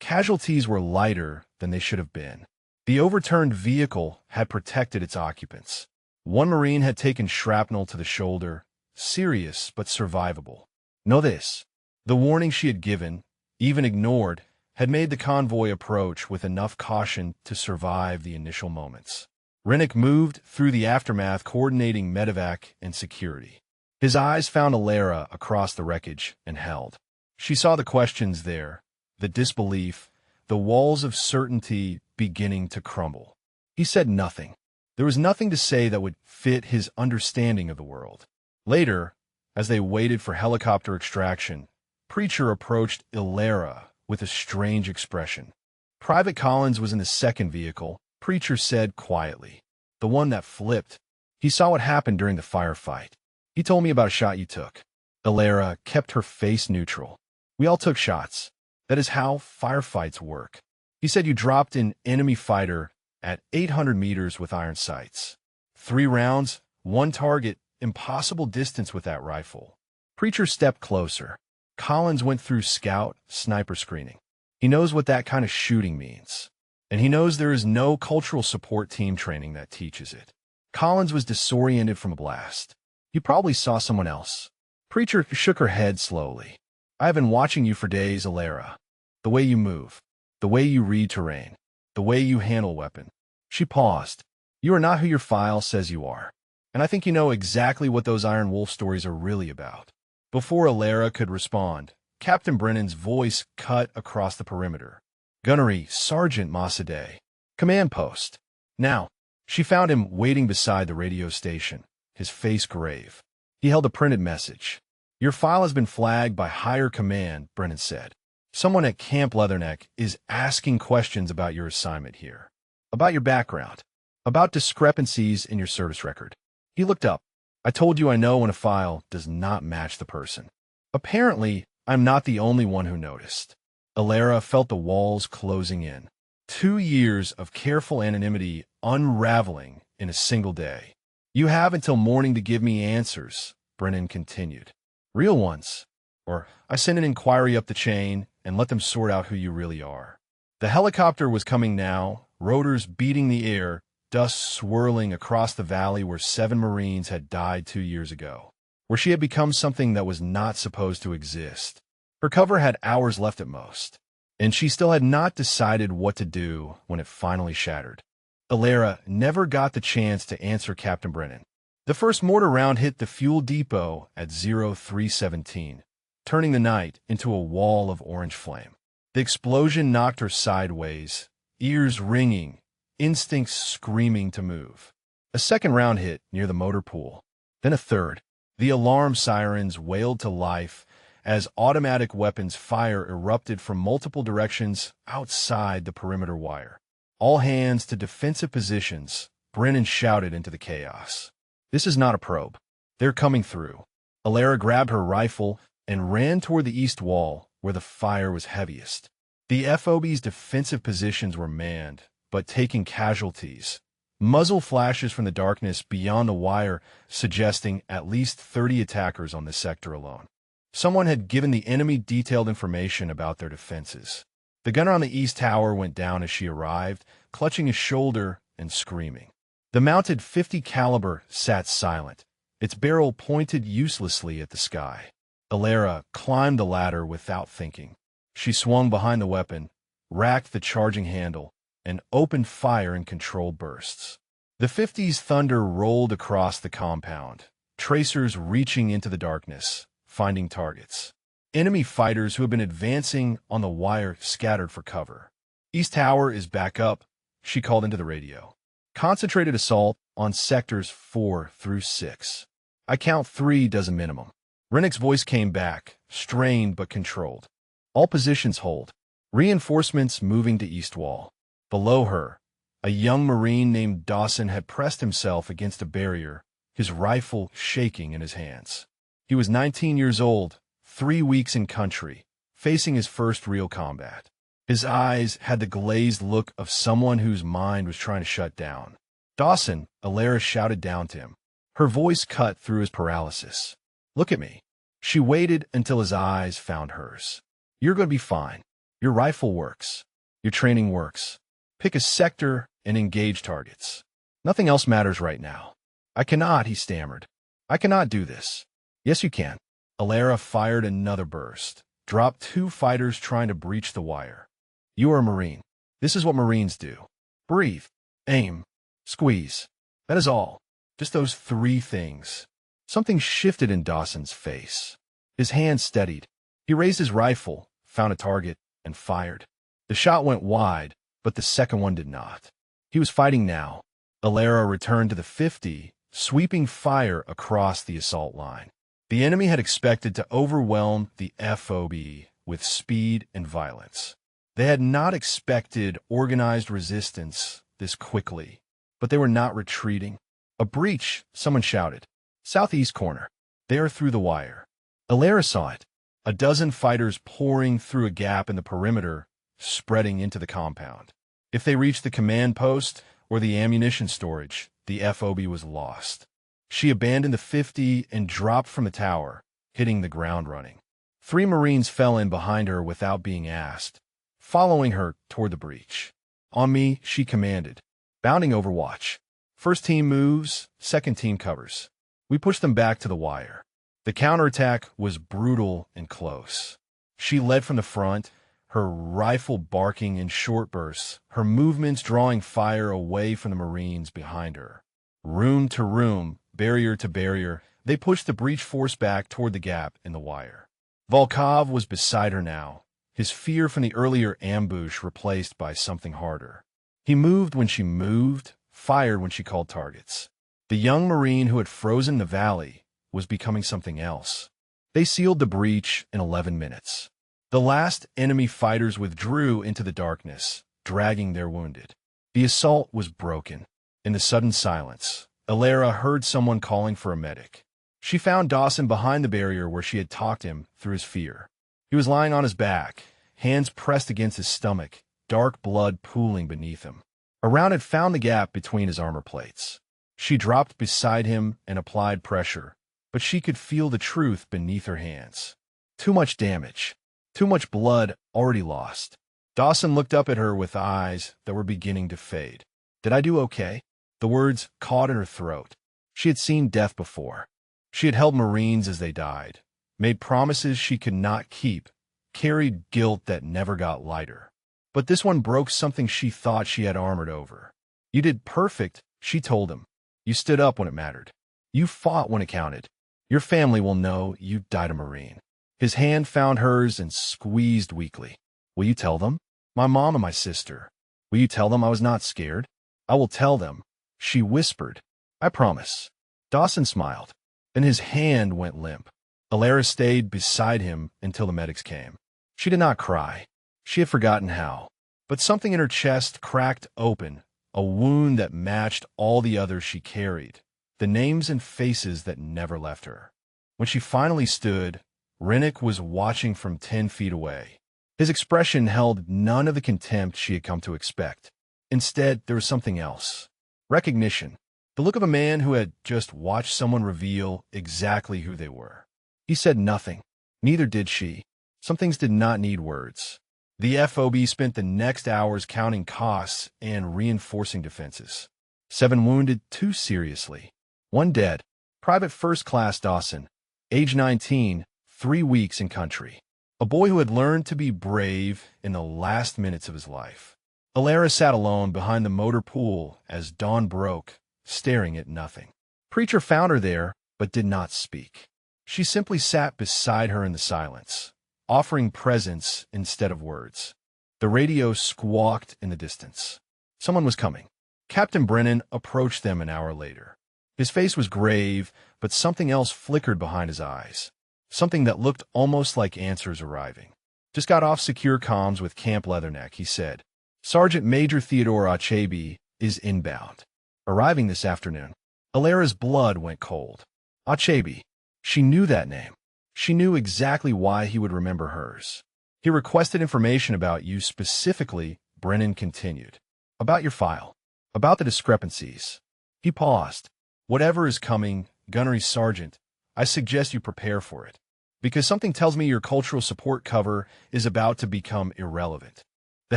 Casualties were lighter than they should have been. The overturned vehicle had protected its occupants. One Marine had taken shrapnel to the shoulder, serious but survivable. Know this: the warning she had given, even ignored, had made the convoy approach with enough caution to survive the initial moments. Rennick moved through the aftermath, coordinating medevac and security. His eyes found Alara across the wreckage and held. She saw the questions there, the disbelief, the walls of certainty beginning to crumble. He said nothing. There was nothing to say that would fit his understanding of the world. Later, as they waited for helicopter extraction, Preacher approached Alara with a strange expression. Private Collins was in the second vehicle, Preacher said quietly. The one that flipped. He saw what happened during the firefight. He told me about a shot you took. Alara kept her face neutral. We all took shots. That is how firefights work. He said you dropped an enemy fighter at 800 meters with iron sights. 3 rounds, 1 target, impossible distance with that rifle. Preacher stepped closer. Collins went through scout, sniper screening. He knows what that kind of shooting means. And he knows there is no cultural support team training that teaches it. Collins was disoriented from a blast. You probably saw someone else. Preacher shook her head slowly. I have been watching you for days, Alara. The way you move, the way you read terrain, the way you handle weapon. She paused. You are not who your file says you are. And I think you know exactly what those Iron Wolf stories are really about. Before Alara could respond, Captain Brennan's voice cut across the perimeter. Gunnery, Sergeant Masade. Command post. Now, she found him waiting beside the radio station, his face grave. He held a printed message. Your file has been flagged by higher command, Brennan said. Someone at Camp Leatherneck is asking questions about your assignment here, about your background, about discrepancies in your service record. He looked up. I told you I know when a file does not match the person. Apparently, I'm not the only one who noticed. Alara felt the walls closing in. 2 years of careful anonymity unraveling in a single day. You have until morning to give me answers, Brennan continued. Real ones. Or I send an inquiry up the chain and let them sort out who you really are. The helicopter was coming now, rotors beating the air, dust swirling across the valley where 7 Marines had died 2 years ago, where she had become something that was not supposed to exist. Her cover had hours left at most, and she still had not decided what to do when it finally shattered. Alara never got the chance to answer Captain Brennan. The first mortar round hit the fuel depot at 0317, turning the night into a wall of orange flame. The explosion knocked her sideways, ears ringing, instincts screaming to move. A second round hit near the motor pool, then a third. The alarm sirens wailed to life as automatic weapons fire erupted from multiple directions outside the perimeter wire. All hands to defensive positions, Brennan shouted into the chaos. This is not a probe. They're coming through. Alara grabbed her rifle and ran toward the east wall, where the fire was heaviest. The FOB's defensive positions were manned, but taking casualties. Muzzle flashes from the darkness beyond the wire suggesting at least 30 attackers on this sector alone. Someone had given the enemy detailed information about their defenses. The gunner on the east tower went down as she arrived, clutching his shoulder and screaming. The mounted .50 caliber sat silent, its barrel pointed uselessly at the sky. Alara climbed the ladder without thinking. She swung behind the weapon, racked the charging handle, and opened fire in controlled bursts. The .50's thunder rolled across the compound, tracers reaching into the darkness, finding targets. Enemy fighters who had been advancing on the wire scattered for cover. East Tower is back up, she called into the radio. Concentrated assault on sectors 4 through 6. I count 3 does a minimum. Rennick's voice came back, strained but controlled. All positions hold. Reinforcements moving to East Wall. Below her, a young Marine named Dawson had pressed himself against a barrier, his rifle shaking in his hands. He was 19 years old, 3 weeks in country, facing his first real combat. His eyes had the glazed look of someone whose mind was trying to shut down. "Dawson," Alara shouted down to him. Her voice cut through his paralysis. "Look at me." She waited until his eyes found hers. "You're going to be fine. Your rifle works. Your training works. Pick a sector and engage targets. Nothing else matters right now." "I cannot," he stammered. "I cannot do this." "Yes, you can." Alara fired another burst, dropped 2 fighters trying to breach the wire. "You are a Marine. This is what Marines do. Breathe, aim, squeeze. That is all. Just those 3 things." Something shifted in Dawson's face. His hand steadied. He raised his rifle, found a target, and fired. The shot went wide, but the second one did not. He was fighting now. Alara returned to the 50, sweeping fire across the assault line. The enemy had expected to overwhelm the FOB with speed and violence. They had not expected organized resistance this quickly, but they were not retreating. "A breach," someone shouted. "Southeast corner. They are through the wire." Alara saw it. A dozen fighters pouring through a gap in the perimeter, spreading into the compound. If they reached the command post or the ammunition storage, the FOB was lost. She abandoned the 50 and dropped from the tower, hitting the ground running. 3 Marines fell in behind her without being asked, following her toward the breach. "On me," she commanded, bounding Overwatch. "First team moves, second team covers." We pushed them back to the wire. The counterattack was brutal and close. She led from the front, her rifle barking in short bursts, her movements drawing fire away from the Marines behind her. Room to room, barrier to barrier, they pushed the breach force back toward the gap in the wire. Volkov was beside her now, his fear from the earlier ambush replaced by something harder. He moved when she moved, fired when she called targets. The young Marine who had frozen the valley was becoming something else. They sealed the breach in 11 minutes. The last enemy fighters withdrew into the darkness, dragging their wounded. The assault was broken. In the sudden silence, Alara heard someone calling for a medic. She found Dawson behind the barrier where she had talked him through his fear. He was lying on his back, hands pressed against his stomach, dark blood pooling beneath him. A round had found the gap between his armor plates. She dropped beside him and applied pressure, but she could feel the truth beneath her hands. Too much damage. Too much blood already lost. Dawson looked up at her with eyes that were beginning to fade. "Did I do okay?" The words caught in her throat. She had seen death before. She had held Marines as they died, made promises she could not keep, carried guilt that never got lighter. But this one broke something she thought she had armored over. "You did perfect," she told him. "You stood up when it mattered. You fought when it counted. Your family will know you died a Marine." His hand found hers and squeezed weakly. "Will you tell them? My mom and my sister. Will you tell them I was not scared?" "I will tell them," she whispered. "I promise." Dawson smiled. Then his hand went limp. Alara stayed beside him until the medics came. She did not cry. She had forgotten how. But something in her chest cracked open, a wound that matched all the others she carried, the names and faces that never left her. When she finally stood, Rennick was watching from 10 feet away. His expression held none of the contempt she had come to expect. Instead, there was something else. Recognition. The look of a man who had just watched someone reveal exactly who they were. He said nothing. Neither did she. Some things did not need words. The FOB spent the next hours counting costs and reinforcing defenses. 7 wounded, 2 seriously. 1 dead. Private First Class Dawson, age 19, 3 weeks in country. A boy who had learned to be brave in the last minutes of his life. Alara sat alone behind the motor pool as dawn broke, staring at nothing. Preacher found her there, but did not speak. She simply sat beside her in the silence, offering presence instead of words. The radio squawked in the distance. Someone was coming. Captain Brennan approached them an hour later. His face was grave, but something else flickered behind his eyes. something that looked almost like answers arriving. Just got off secure comms with Camp Leatherneck, he said. Sergeant Major Theodore Achebe is inbound. Arriving this afternoon. Alara's blood went cold. Achebe. She knew that name. She knew exactly why he would remember hers. He requested information about you specifically, Brennan continued. About your file. About the discrepancies. He paused. Whatever is coming, Gunnery Sergeant, I suggest you prepare for it. Because something tells me your cultural support cover is about to become irrelevant. The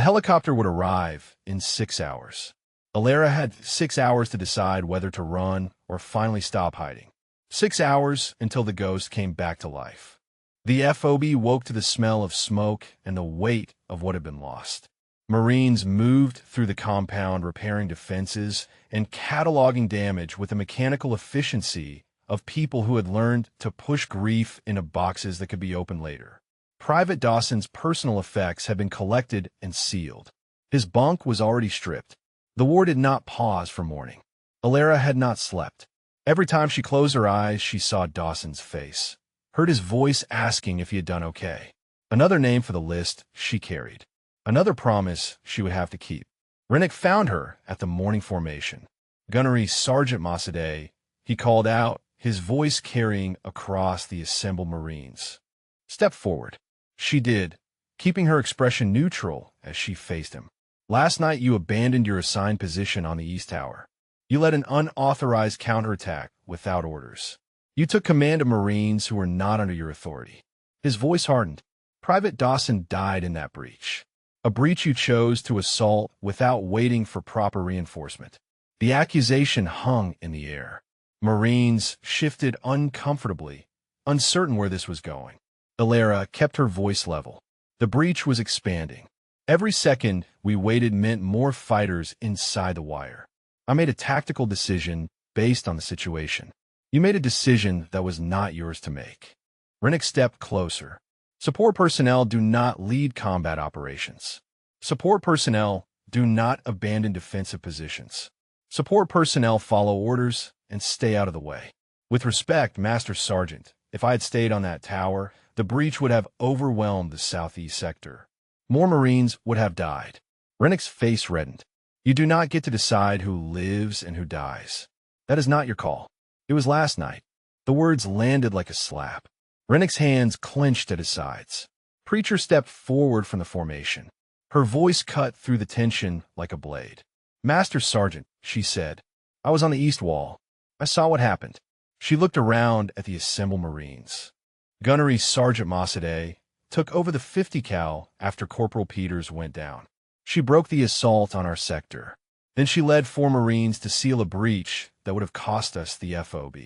helicopter would arrive in 6 hours. Alara had 6 hours to decide whether to run or finally stop hiding. 6 hours until the ghost came back to life. The FOB woke to the smell of smoke and the weight of what had been lost. Marines moved through the compound repairing defenses and cataloging damage with the mechanical efficiency of people who had learned to push grief into boxes that could be opened later. Private Dawson's personal effects had been collected and sealed. His bunk was already stripped. The war did not pause for mourning. Alara had not slept. Every time she closed her eyes, she saw Dawson's face, heard his voice asking if he had done okay. Another name for the list she carried. Another promise she would have to keep. Rennick found her at the morning formation. Gunnery Sergeant Masade, he called out, his voice carrying across the assembled Marines. Step forward. She did, keeping her expression neutral as she faced him. Last night you abandoned your assigned position on the East Tower. You led an unauthorized counterattack without orders. You took command of Marines who were not under your authority. His voice hardened. Private Dawson died in that breach. A breach you chose to assault without waiting for proper reinforcement. The accusation hung in the air. Marines shifted uncomfortably, uncertain where this was going. Alara kept her voice level. The breach was expanding. Every second we waited meant more fighters inside the wire. I made a tactical decision based on the situation. You made a decision that was not yours to make. Rennick stepped closer. Support personnel do not lead combat operations. Support personnel do not abandon defensive positions. Support personnel follow orders and stay out of the way. With respect, Master Sergeant, if I had stayed on that tower, the breach would have overwhelmed the southeast sector. More Marines would have died. Rennick's face reddened. You do not get to decide who lives and who dies. That is not your call. It was last night. The words landed like a slap. Rennick's hands clenched at his sides. Preacher stepped forward from the formation. Her voice cut through the tension like a blade. Master Sergeant, she said, I was on the east wall. I saw what happened. She looked around at the assembled Marines. Gunnery Sergeant Masade took over the 50 cal after Corporal Peters went down. She broke the assault on our sector. Then she led 4 Marines to seal a breach that would have cost us the FOB.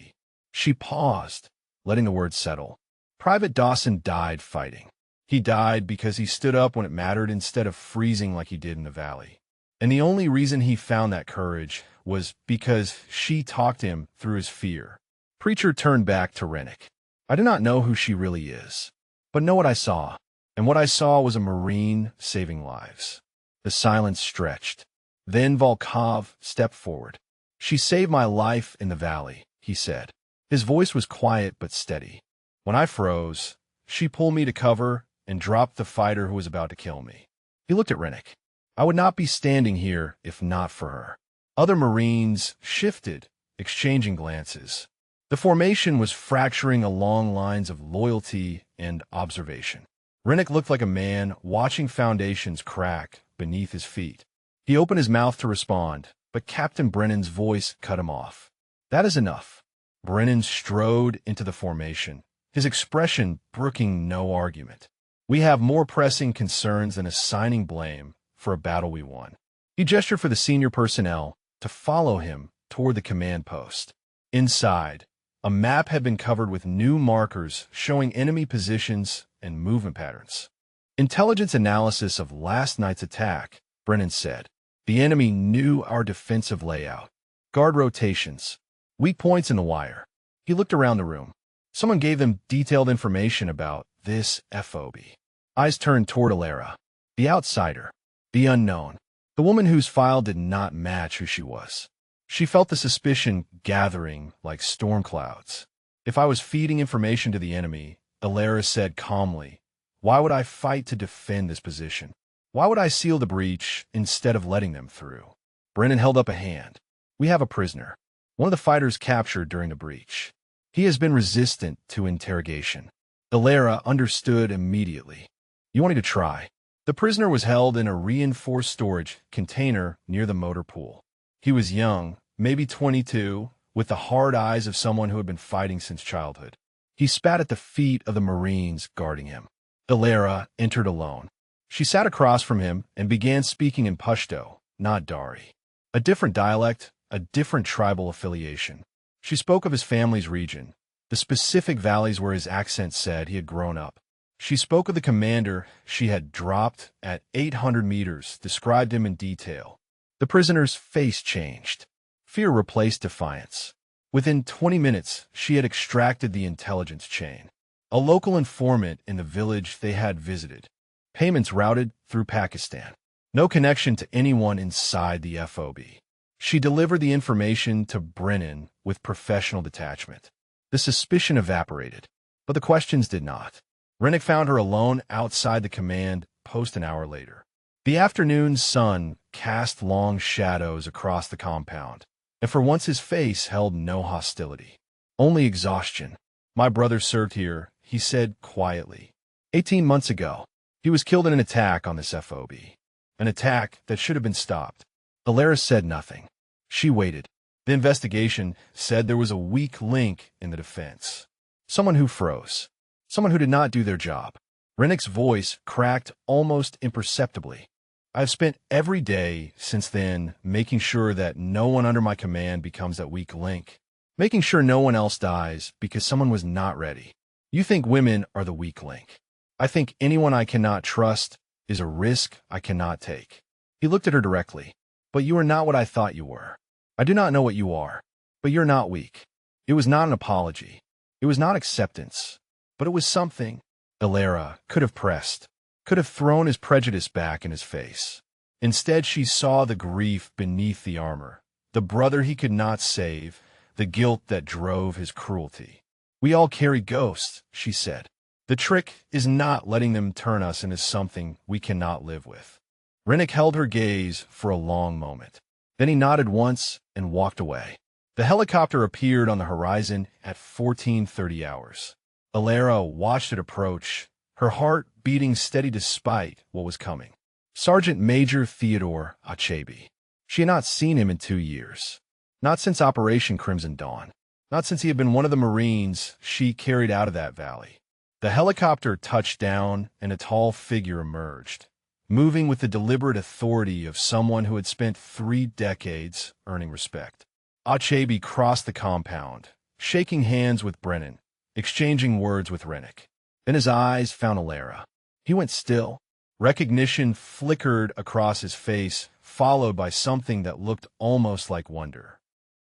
She paused, letting the words settle. Private Dawson died fighting. He died because he stood up when it mattered instead of freezing like he did in the valley. And the only reason he found that courage was because she talked him through his fear. Preacher turned back to Rennick. I do not know who she really is, but know what I saw. And what I saw was a Marine saving lives. The silence stretched. Then Volkov stepped forward. She saved my life in the valley, he said. His voice was quiet but steady. When I froze, she pulled me to cover and dropped the fighter who was about to kill me. He looked at Rennick. I would not be standing here if not for her. Other Marines shifted, exchanging glances. The formation was fracturing along lines of loyalty and observation. Rennick looked like a man watching foundations crack beneath his feet. He opened his mouth to respond, but Captain Brennan's voice cut him off. That is enough. Brennan strode into the formation, his expression brooking no argument. We have more pressing concerns than assigning blame for a battle we won. He gestured for the senior personnel to follow him toward the command post. Inside, a map had been covered with new markers showing enemy positions and movement patterns. Intelligence analysis of last night's attack, Brennan said. The enemy knew our defensive layout. Guard rotations. Weak points in the wire. He looked around the room. Someone gave them detailed information about this FOB. Eyes turned toward Alara. The outsider. The unknown. The woman whose file did not match who she was. She felt the suspicion gathering like storm clouds. If I was feeding information to the enemy, Alara said calmly. Why would I fight to defend this position? Why would I seal the breach instead of letting them through? Brennan held up a hand. We have a prisoner. One of the fighters captured during the breach. He has been resistant to interrogation. Alara understood immediately. You want me to try? The prisoner was held in a reinforced storage container near the motor pool. He was young, maybe 22, with the hard eyes of someone who had been fighting since childhood. He spat at the feet of the Marines guarding him. Alara entered alone. She sat across from him and began speaking in Pashto, not Dari. A different dialect, a different tribal affiliation. She spoke of his family's region, the specific valleys where his accent said he had grown up. She spoke of the commander she had dropped at 800 meters, described him in detail. The prisoner's face changed. Fear replaced defiance. Within 20 minutes, she had extracted the intelligence chain. A local informant in the village they had visited. Payments routed through Pakistan. No connection to anyone inside the FOB. She delivered the information to Brennan with professional detachment. The suspicion evaporated, but the questions did not. Rennick found her alone outside the command post an hour later. The afternoon sun cast long shadows across the compound, and for once his face held no hostility. Only exhaustion. My brother served here, he said quietly. 18 months ago, he was killed in an attack on this FOB. An attack that should have been stopped. Alara said nothing. She waited. The investigation said there was a weak link in the defense. Someone who froze. Someone who did not do their job. Rennick's voice cracked almost imperceptibly. I've spent every day since then making sure that no one under my command becomes that weak link. Making sure no one else dies because someone was not ready. You think women are the weak link. I think anyone I cannot trust is a risk I cannot take. He looked at her directly. But you are not what I thought you were. I do not know what you are, but you're not weak. It was not an apology. It was not acceptance. But it was something Alara could have pressed, could have thrown his prejudice back in his face. Instead, she saw the grief beneath the armor, the brother he could not save, the guilt that drove his cruelty. We all carry ghosts, she said. The trick is not letting them turn us into something we cannot live with. Rennick held her gaze for a long moment. Then he nodded once and walked away. The helicopter appeared on the horizon at 14:30 hours. Alara watched it approach, her heart beating steady despite what was coming. Sergeant Major Theodore Achebe. She had not seen him in 2 years. Not since Operation Crimson Dawn. Not since he had been one of the Marines she carried out of that valley. The helicopter touched down and a tall figure emerged, moving with the deliberate authority of someone who had spent 3 decades earning respect. Achebe crossed the compound, shaking hands with Brennan, exchanging words with Rennick. Then his eyes found Alara. He went still. Recognition flickered across his face, followed by something that looked almost like wonder.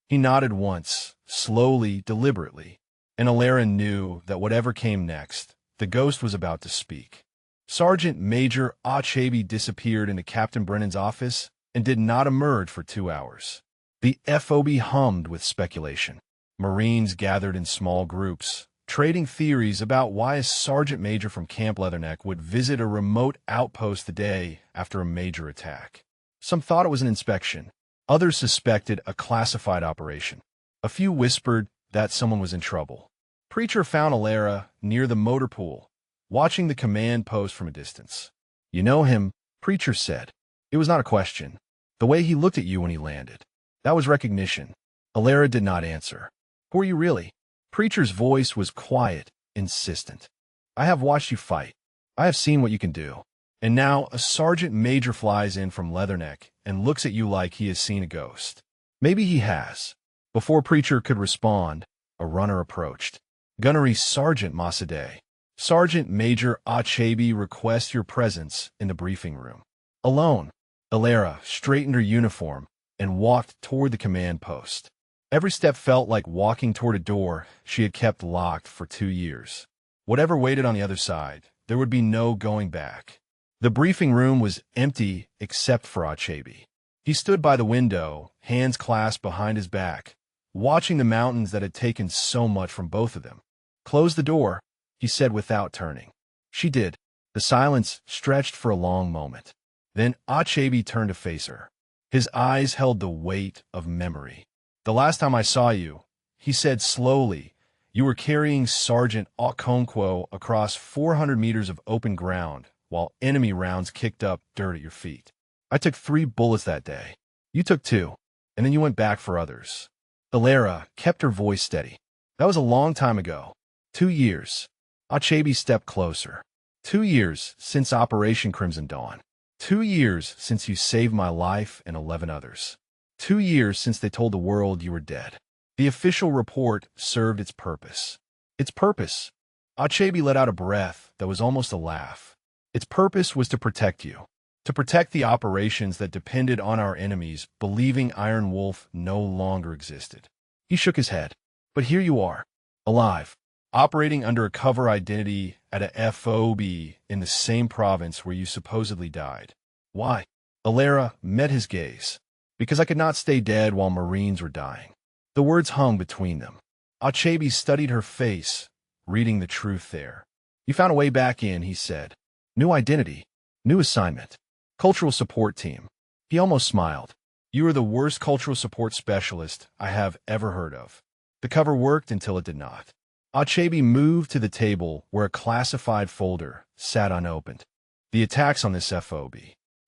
He nodded once, slowly, deliberately, and Alara knew that whatever came next, the ghost was about to speak. Sergeant Major Achebe disappeared into Captain Brennan's office and did not emerge for 2 hours. The FOB hummed with speculation. Marines gathered in small groups, trading theories about why a sergeant major from Camp Leatherneck would visit a remote outpost the day after a major attack. Some thought it was an inspection. Others suspected a classified operation. A few whispered that someone was in trouble. Preacher found Alara near the motor pool, watching the command post from a distance. You know him, Preacher said. It was not a question. The way he looked at you when he landed. That was recognition. Alara did not answer. Who are you really? Preacher's voice was quiet, insistent. I have watched you fight. I have seen what you can do. And now a sergeant major flies in from Leatherneck and looks at you like he has seen a ghost. Maybe he has. Before Preacher could respond, a runner approached. Gunnery Sergeant Masadeh. Sergeant Major Achebe requests your presence in the briefing room. Alone, Alara straightened her uniform and walked toward the command post. Every step felt like walking toward a door she had kept locked for 2 years. Whatever waited on the other side, there would be no going back. The briefing room was empty except for Achebe. He stood by the window, hands clasped behind his back, watching the mountains that had taken so much from both of them. Close the door, he said without turning. She did. The silence stretched for a long moment. Then Achebe turned to face her. His eyes held the weight of memory. The last time I saw you, he said slowly, you were carrying Sergeant Okonkwo across 400 meters of open ground while enemy rounds kicked up dirt at your feet. I took 3 bullets that day. You took 2, and then you went back for others. Alara kept her voice steady. That was a long time ago. 2 years. Achebe stepped closer. 2 years since Operation Crimson Dawn. 2 years since you saved my life and 11 others. 2 years since they told the world you were dead. The official report served its purpose. Its purpose? Achebe let out a breath that was almost a laugh. Its purpose was to protect you. To protect the operations that depended on our enemies believing Iron Wolf no longer existed. He shook his head. But here you are, alive, operating under a cover identity at a FOB in the same province where you supposedly died. Why? Alara met his gaze. Because I could not stay dead while Marines were dying. The words hung between them. Achebe studied her face, reading the truth there. You found a way back in, he said. New identity, new assignment, cultural support team. He almost smiled. You are the worst cultural support specialist I have ever heard of. The cover worked until it did not. Achebe moved to the table where a classified folder sat unopened. The attacks on this FOB.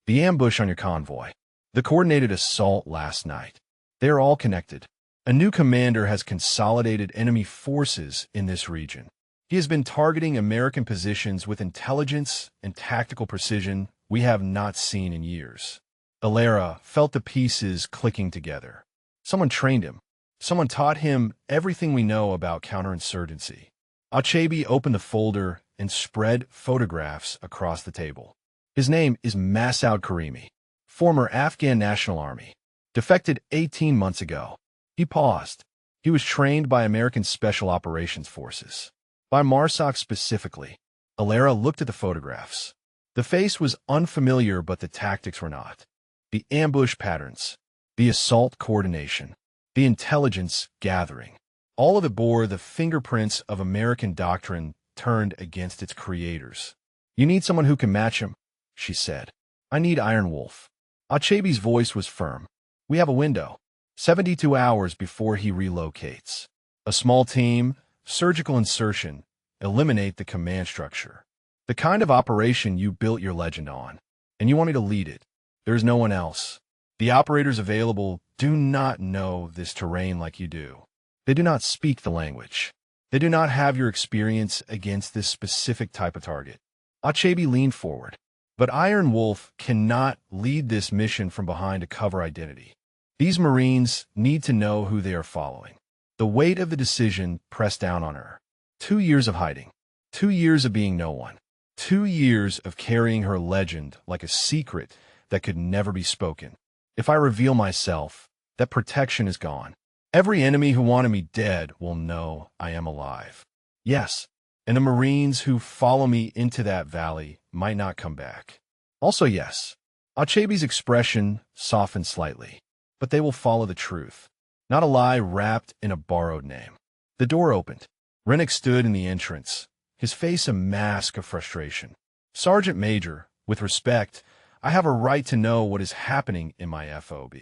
The ambush on your convoy. The coordinated assault last night. They are all connected. A new commander has consolidated enemy forces in this region. He has been targeting American positions with intelligence and tactical precision we have not seen in years. Alara felt the pieces clicking together. Someone trained him. Someone taught him everything we know about counterinsurgency. Achebe opened the folder and spread photographs across the table. His name is Masoud Karimi, former Afghan National Army, defected 18 months ago. He paused. He was trained by American Special Operations Forces. By MARSOC specifically. Alara looked at the photographs. The face was unfamiliar, but the tactics were not. The ambush patterns, the assault coordination, the intelligence gathering. All of it bore the fingerprints of American doctrine turned against its creators. You need someone who can match him, she said. I need Iron Wolf. Achebe's voice was firm. We have a window. 72 hours before he relocates. A small team, surgical insertion, eliminate the command structure. The kind of operation you built your legend on. And you want me to lead it. There's no one else. The operators available do not know this terrain like you do. They do not speak the language. They do not have your experience against this specific type of target. Achebe leaned forward. But Iron Wolf cannot lead this mission from behind a cover identity. These Marines need to know who they are following. The weight of the decision pressed down on her. 2 years of hiding. 2 years of being no one. 2 years of carrying her legend like a secret that could never be spoken. If I reveal myself, that protection is gone. Every enemy who wanted me dead will know I am alive. Yes, and the Marines who follow me into that valley might not come back. Also yes, Achebe's expression softened slightly. But they will follow the truth, not a lie wrapped in a borrowed name. The door opened. Rennick stood in the entrance, his face a mask of frustration. Sergeant Major, with respect, I have a right to know what is happening in my FOB.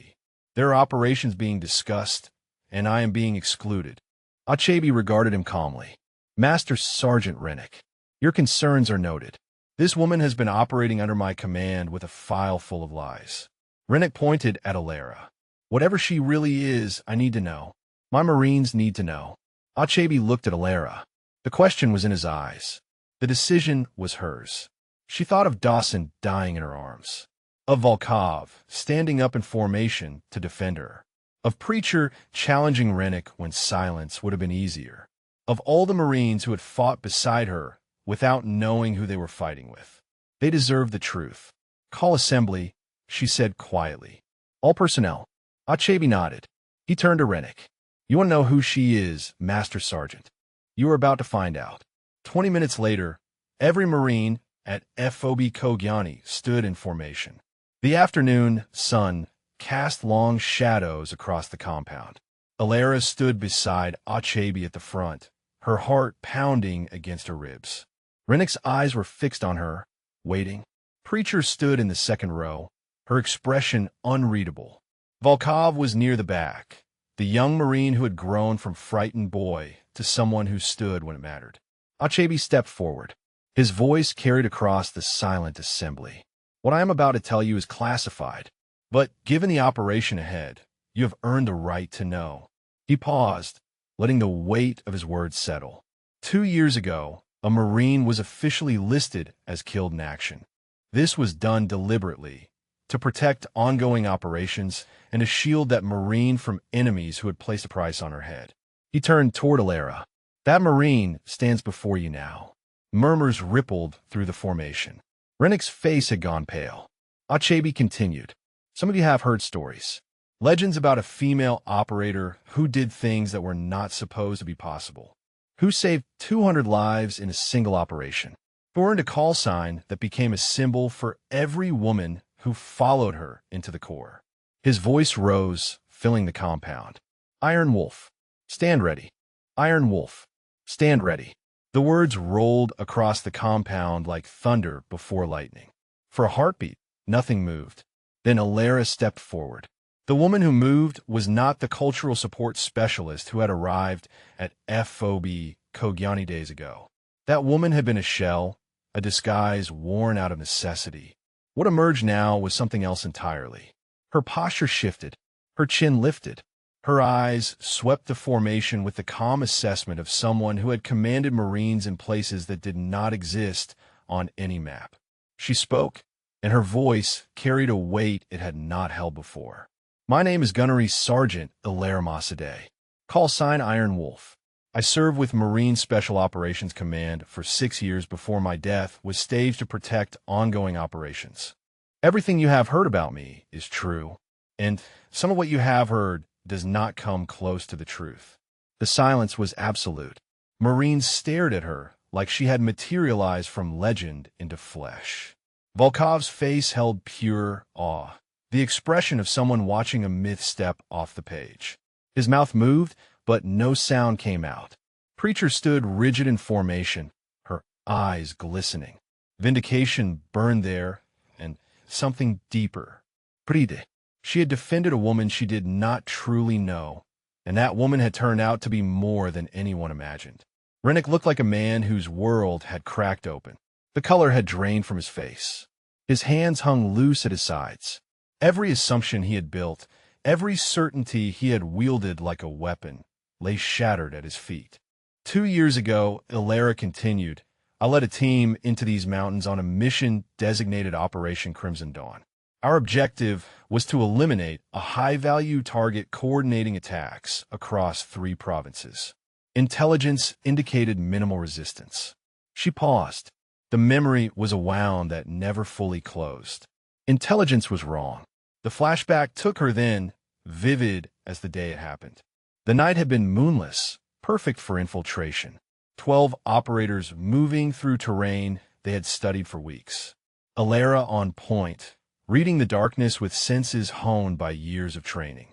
There are operations being discussed, and I am being excluded. Achebe regarded him calmly. Master Sergeant Rennick, your concerns are noted. This woman has been operating under my command with a file full of lies. Rennick pointed at Alara. Whatever she really is, I need to know. My Marines need to know. Achebe looked at Alara. The question was in his eyes. The decision was hers. She thought of Dawson dying in her arms. Of Volkov standing up in formation to defend her. Of Preacher challenging Rennick when silence would have been easier. Of all the Marines who had fought beside her without knowing who they were fighting with. They deserved the truth. Call assembly, she said quietly. All personnel. Achebe nodded. He turned to Rennick. You want to know who she is, Master Sergeant? You are about to find out. 20 minutes later, every Marine at FOB Kogyani stood in formation. The afternoon sun cast long shadows across the compound. Alara stood beside Achebe at the front, her heart pounding against her ribs. Rennick's eyes were fixed on her, waiting. Preacher stood in the second row, her expression unreadable. Volkov was near the back, the young Marine who had grown from frightened boy to someone who stood when it mattered. Achebe stepped forward. His voice carried across the silent assembly. What I am about to tell you is classified, but given the operation ahead, you have earned the right to know. He paused, letting the weight of his words settle. 2 years ago, a Marine was officially listed as killed in action. This was done deliberately, to protect ongoing operations and to shield that Marine from enemies who had placed a price on her head. He turned toward Alara. That Marine stands before you now. Murmurs rippled through the formation. Rennick's face had gone pale. Achebe continued. Some of you have heard stories. Legends about a female operator who did things that were not supposed to be possible, who saved 200 lives in a single operation, who earned a call sign that became a symbol for every woman who followed her into the Corps. His voice rose, filling the compound. Iron Wolf, stand ready. Iron Wolf, stand ready. The words rolled across the compound like thunder before lightning. For a heartbeat, nothing moved. Then Alara stepped forward. The woman who moved was not the cultural support specialist who had arrived at FOB Kogyani days ago. That woman had been a shell, a disguise worn out of necessity. What emerged now was something else entirely. Her posture shifted, her chin lifted. Her eyes swept the formation with the calm assessment of someone who had commanded Marines in places that did not exist on any map. She spoke, and her voice carried a weight it had not held before. My name is Gunnery Sergeant Alara Masadeh. Call sign Iron Wolf. I served with Marine Special Operations Command for 6 years before my death was staged to protect ongoing operations. Everything you have heard about me is true, and some of what you have heard does not come close to the truth. The silence was absolute. Marines stared at her like she had materialized from legend into flesh. Volkov's face held pure awe, the expression of someone watching a myth step off the page. His mouth moved, but no sound came out. Preacher stood rigid in formation, her eyes glistening. Vindication burned there, and something deeper. Pride. She had defended a woman she did not truly know, and that woman had turned out to be more than anyone imagined. Rennick looked like a man whose world had cracked open. The color had drained from his face. His hands hung loose at his sides. Every assumption he had built, every certainty he had wielded like a weapon, lay shattered at his feet. 2 years ago, Alara continued, I led a team into these mountains on a mission designated Operation Crimson Dawn. Our objective was to eliminate a high-value target coordinating attacks across 3 provinces. Intelligence indicated minimal resistance. She paused. The memory was a wound that never fully closed. Intelligence was wrong. The flashback took her then, vivid as the day it happened. The night had been moonless, perfect for infiltration. 12 operators moving through terrain they had studied for weeks. Alara on point, reading the darkness with senses honed by years of training.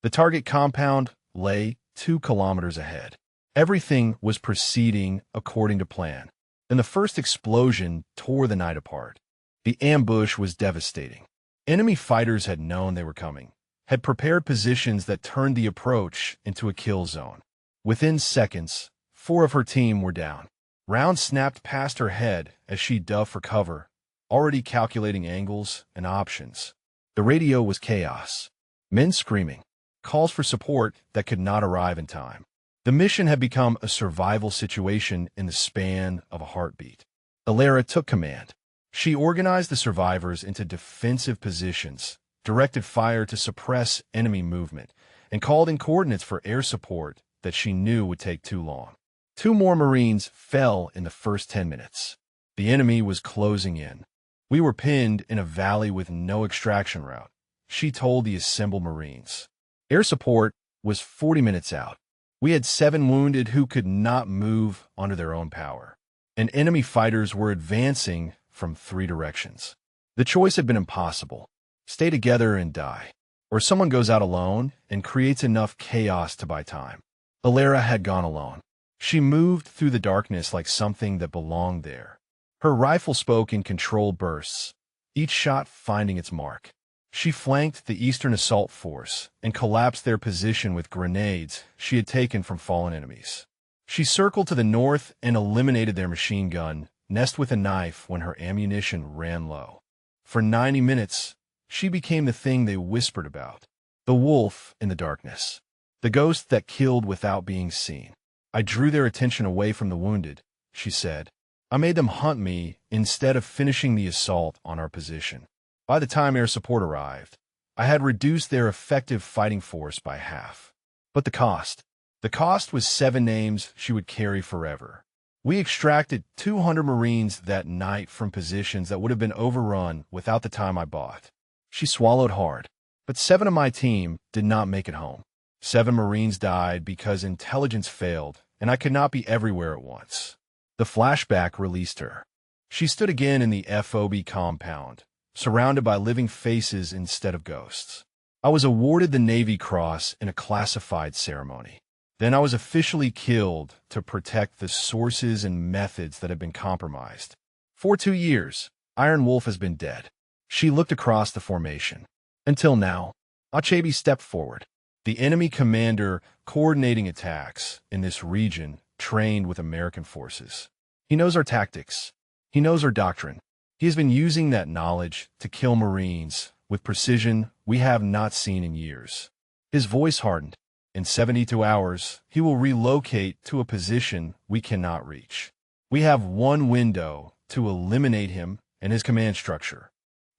The target compound lay 2 kilometers ahead. Everything was proceeding according to plan. Then the first explosion tore the night apart. The ambush was devastating. Enemy fighters had known they were coming, had prepared positions that turned the approach into a kill zone. Within seconds, 4 of her team were down. Rounds snapped past her head as she dove for cover, already calculating angles and options. The radio was chaos. Men screaming, calls for support that could not arrive in time. The mission had become a survival situation in the span of a heartbeat. Alara took command. She organized the survivors into defensive positions, directed fire to suppress enemy movement, and called in coordinates for air support that she knew would take too long. 2 more Marines fell in the first 10 minutes. The enemy was closing in. We were pinned in a valley with no extraction route, she told the assembled Marines. Air support was 40 minutes out. We had 7 wounded who could not move under their own power, and enemy fighters were advancing from 3 directions. The choice had been impossible. Stay together and die, or someone goes out alone and creates enough chaos to buy time. Alara had gone alone. She moved through the darkness like something that belonged there. Her rifle spoke in controlled bursts, each shot finding its mark. She flanked the Eastern Assault Force and collapsed their position with grenades she had taken from fallen enemies. She circled to the north and eliminated their machine gun, nest with a knife when her ammunition ran low. For 90 minutes, she became the thing they whispered about, the wolf in the darkness, the ghost that killed without being seen. I drew their attention away from the wounded, she said. I made them hunt me instead of finishing the assault on our position. By the time air support arrived, I had reduced their effective fighting force by half. But the cost? The cost was 7 names she would carry forever. We extracted 200 Marines that night from positions that would have been overrun without the time I bought. She swallowed hard. But 7 of my team did not make it home. 7 Marines died because intelligence failed, and I could not be everywhere at once. The flashback released her. She stood again in the FOB compound, surrounded by living faces instead of ghosts. I was awarded the Navy Cross in a classified ceremony. Then I was officially killed to protect the sources and methods that had been compromised. For 2 years, Iron Wolf has been dead. She looked across the formation. Until now, Achebe stepped forward. The enemy commander coordinating attacks in this region trained with American forces. He knows our tactics. He knows our doctrine. He has been using that knowledge to kill Marines with precision we have not seen in years. His voice hardened. In 72 hours, he will relocate to a position we cannot reach. We have one window to eliminate him and his command structure.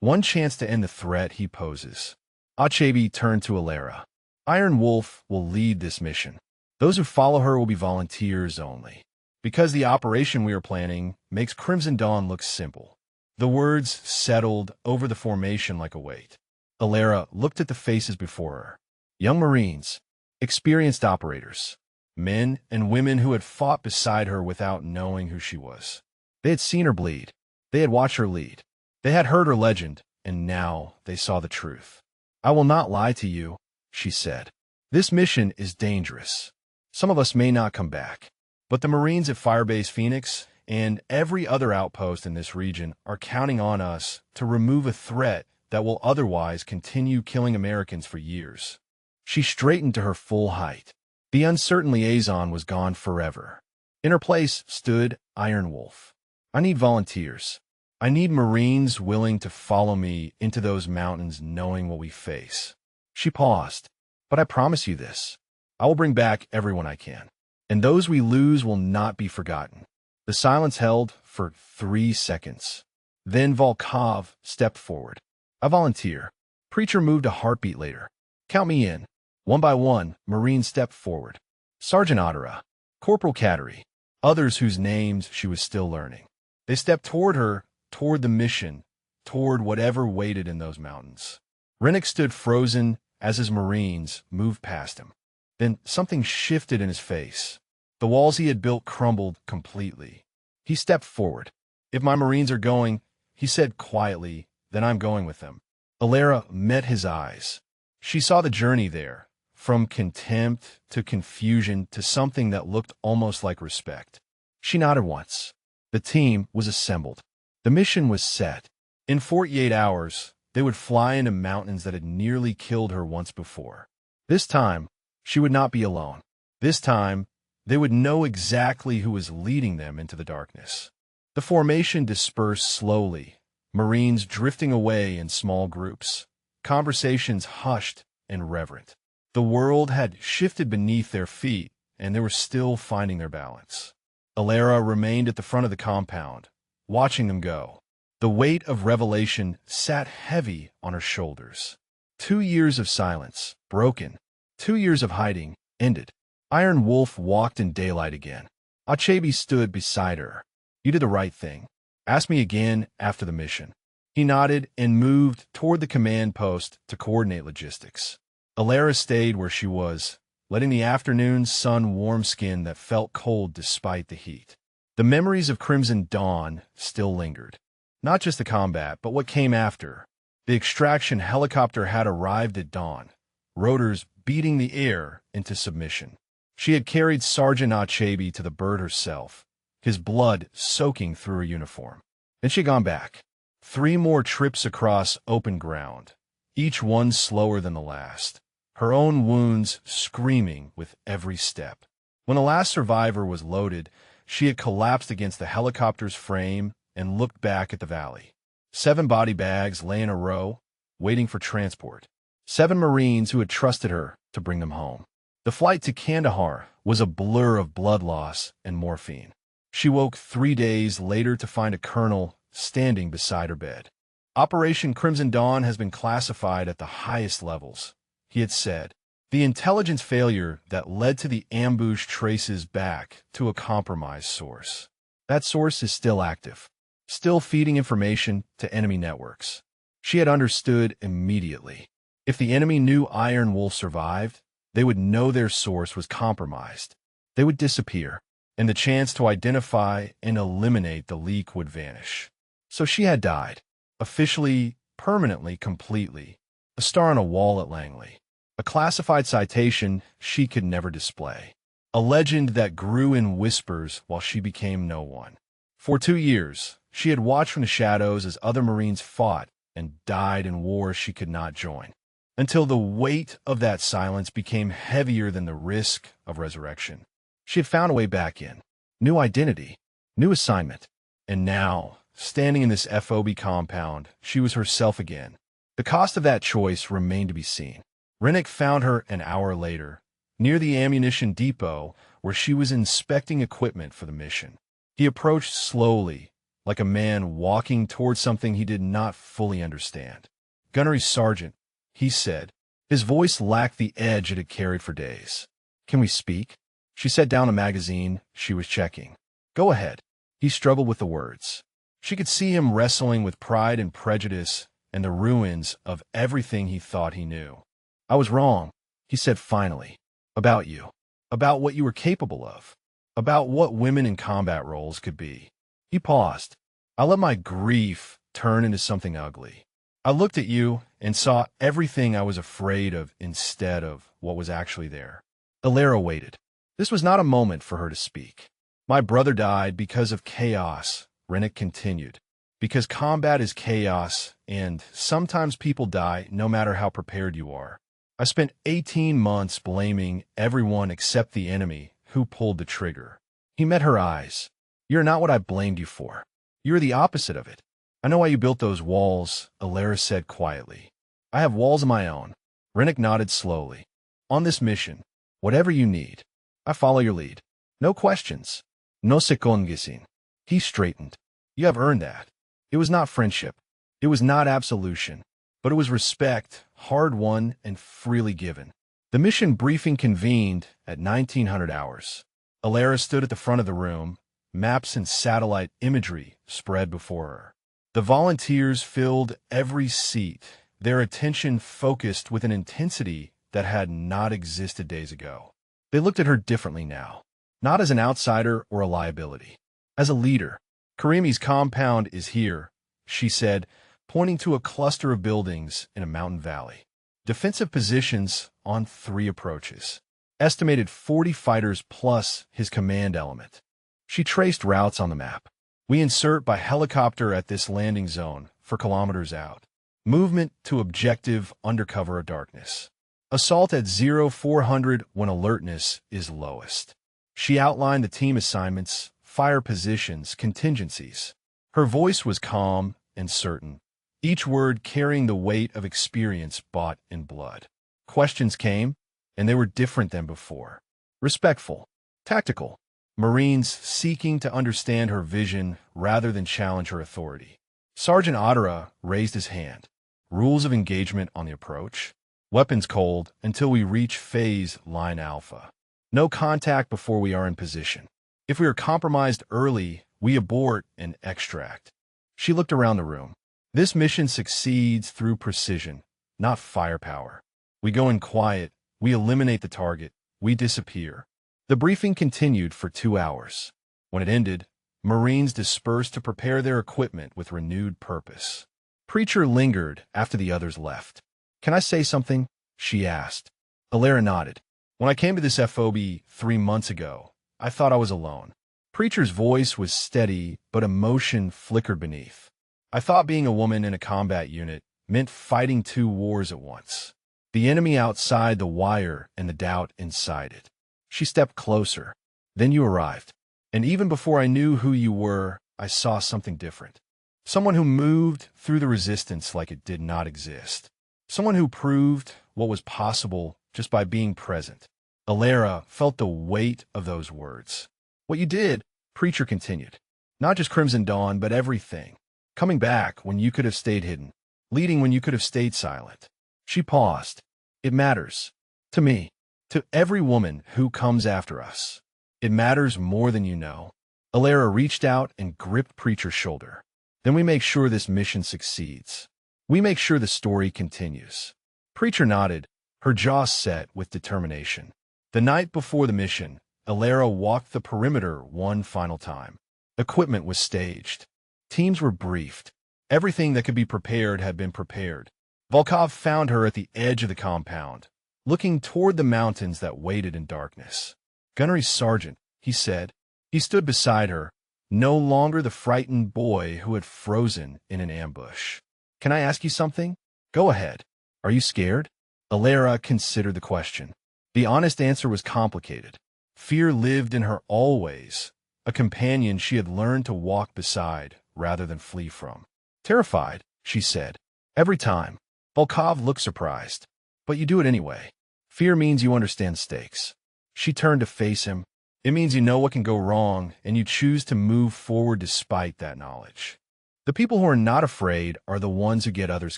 One chance to end the threat he poses. Achebe turned to Alara. Iron Wolf will lead this mission. Those who follow her will be volunteers only. Because the operation we are planning makes Crimson Dawn look simple. The words settled over the formation like a weight. Alara looked at the faces before her. Young Marines, experienced operators, men and women who had fought beside her without knowing who she was. They had seen her bleed. They had watched her lead. They had heard her legend, and now they saw the truth. I will not lie to you, she said. This mission is dangerous. Some of us may not come back, but the Marines at Firebase Phoenix and every other outpost in this region are counting on us to remove a threat that will otherwise continue killing Americans for years. She straightened to her full height. The uncertain liaison was gone forever. In her place stood Iron Wolf. I need volunteers. I need Marines willing to follow me into those mountains knowing what we face. She paused. But I promise you this. I will bring back everyone I can. And those we lose will not be forgotten. The silence held for 3 seconds. Then Volkov stepped forward. I volunteer. Preacher moved a heartbeat later. Count me in. One by one, Marines stepped forward. Sergeant Ottera, Corporal Cattery, others whose names she was still learning. They stepped toward her, toward the mission, toward whatever waited in those mountains. Rennick stood frozen as his Marines moved past him. Then something shifted in his face. The walls he had built crumbled completely. He stepped forward. If my Marines are going, he said quietly, then I'm going with them. Alara met his eyes. She saw the journey there, from contempt to confusion to something that looked almost like respect. She nodded once. The team was assembled. The mission was set. In 48 hours, they would fly into mountains that had nearly killed her once before. This time, she would not be alone. This time, they would know exactly who was leading them into the darkness. The formation dispersed slowly, Marines drifting away in small groups, conversations hushed and reverent. The world had shifted beneath their feet, and they were still finding their balance. Alara remained at the front of the compound, watching them go. The weight of revelation sat heavy on her shoulders. 2 years of silence, broken. 2 years of hiding, ended. Iron Wolf walked in daylight again. Achebe stood beside her. You did the right thing. Ask me again after the mission. He nodded and moved toward the command post to coordinate logistics. Alara stayed where she was, letting the afternoon sun warm skin that felt cold despite the heat. The memories of Crimson Dawn still lingered. Not just the combat, but what came after. The extraction helicopter had arrived at dawn, rotors beating the air into submission. She had carried Sergeant Achebe to the bird herself, his blood soaking through her uniform. Then she had gone back. 3 more trips across open ground, each one slower than the last, her own wounds screaming with every step. When the last survivor was loaded, she had collapsed against the helicopter's frame and looked back at the valley. 7 body bags lay in a row, waiting for transport. 7 Marines who had trusted her to bring them home. The flight to Kandahar was a blur of blood loss and morphine. She woke 3 days later to find a colonel standing beside her bed. Operation Crimson Dawn has been classified at the highest levels, he had said. The intelligence failure that led to the ambush traces back to a compromised source. That source is still active, still feeding information to enemy networks. She had understood immediately. If the enemy knew Iron Wolf survived, they would know their source was compromised. They would disappear, and the chance to identify and eliminate the leak would vanish. So she had died, officially, permanently, completely, a star on a wall at Langley, a classified citation she could never display, a legend that grew in whispers while she became no one. For 2 years, she had watched from the shadows as other Marines fought and died in wars she could not join, until the weight of that silence became heavier than the risk of resurrection. She had found a way back in, new identity, new assignment, and now, standing in this FOB compound, she was herself again. The cost of that choice remained to be seen. Rennick found her an hour later, near the ammunition depot where she was inspecting equipment for the mission. He approached slowly, like a man walking toward something he did not fully understand. "Gunnery Sergeant," he said. His voice lacked the edge it had carried for days. "Can we speak?" She set down a magazine she was checking. "Go ahead." He struggled with the words. She could see him wrestling with pride and prejudice and the ruins of everything he thought he knew. "I was wrong," he said finally. "About you. About what you were capable of. About what women in combat roles could be." He paused. "I let my grief turn into something ugly. I looked at you and saw everything I was afraid of instead of what was actually there." Alara waited. This was not a moment for her to speak. "My brother died because of chaos," Rennick continued. "Because combat is chaos, and sometimes people die no matter how prepared you are. I spent 18 months blaming everyone except the enemy who pulled the trigger." He met her eyes. "You're not what I blamed you for. You're the opposite of it. I know why you built those walls," Alara said quietly. "I have walls of my own." Rennick nodded slowly. "On this mission, whatever you need, I follow your lead. No questions. No second guessing." He straightened. "You have earned that. It was not friendship. It was not absolution. But it was respect, hard-won and freely given." The mission briefing convened at 1900 hours. Alara stood at the front of the room, maps and satellite imagery spread before her. The volunteers filled every seat, their attention focused with an intensity that had not existed days ago. They looked at her differently now, not as an outsider or a liability, as a leader. "Karimi's compound is here," she said, pointing to a cluster of buildings in a mountain valley. "Defensive positions on 3 approaches. Estimated 40 fighters plus his command element." She traced routes on the map. "We insert by helicopter at this landing zone for kilometers out. Movement to objective under cover of darkness. Assault at 0400 when alertness is lowest." She outlined the team assignments, fire positions, contingencies. Her voice was calm and certain, each word carrying the weight of experience bought in blood. Questions came, and they were different than before. Respectful, tactical, Marines seeking to understand her vision rather than challenge her authority. Sergeant Ottera raised his hand. "Rules of engagement on the approach. Weapons cold until we reach phase line alpha. No contact before we are in position. If we are compromised early, we abort and extract." She looked around the room. "This mission succeeds through precision, not firepower. We go in quiet, we eliminate the target, we disappear." The briefing continued for 2 hours. When it ended, Marines dispersed to prepare their equipment with renewed purpose. Preacher lingered after the others left. "Can I say something?" she asked. Alara nodded. When I came to this FOB 3 months ago, I thought I was alone. Preacher's voice was steady, but emotion flickered beneath. I thought being a woman in a combat unit meant fighting two wars at once. The enemy outside the wire and the doubt inside it. She stepped closer. Then you arrived. And even before I knew who you were, I saw something different. Someone who moved through the resistance like it did not exist. Someone who proved what was possible just by being present. Alara felt the weight of those words. What you did, Preacher continued. Not just Crimson Dawn, but everything. Coming back when you could have stayed hidden. Leading when you could have stayed silent. She paused. It matters. To me. To every woman who comes after us. It matters more than you know. Alara reached out and gripped Preacher's shoulder. Then we make sure this mission succeeds. We make sure the story continues. Preacher nodded, her jaw set with determination. The night before the mission, Alara walked the perimeter one final time. Equipment was staged. Teams were briefed. Everything that could be prepared had been prepared. Volkov found her at the edge of the compound, looking toward the mountains that waited in darkness. Gunnery Sergeant, he said. He stood beside her, no longer the frightened boy who had frozen in an ambush. Can I ask you something? Go ahead. Are you scared? Alara considered the question. The honest answer was complicated. Fear lived in her always, a companion she had learned to walk beside rather than flee from. Terrified, she said. Every time. Volkov looked surprised. But you do it anyway. Fear means you understand stakes. She turned to face him. It means you know what can go wrong, and you choose to move forward despite that knowledge. The people who are not afraid are the ones who get others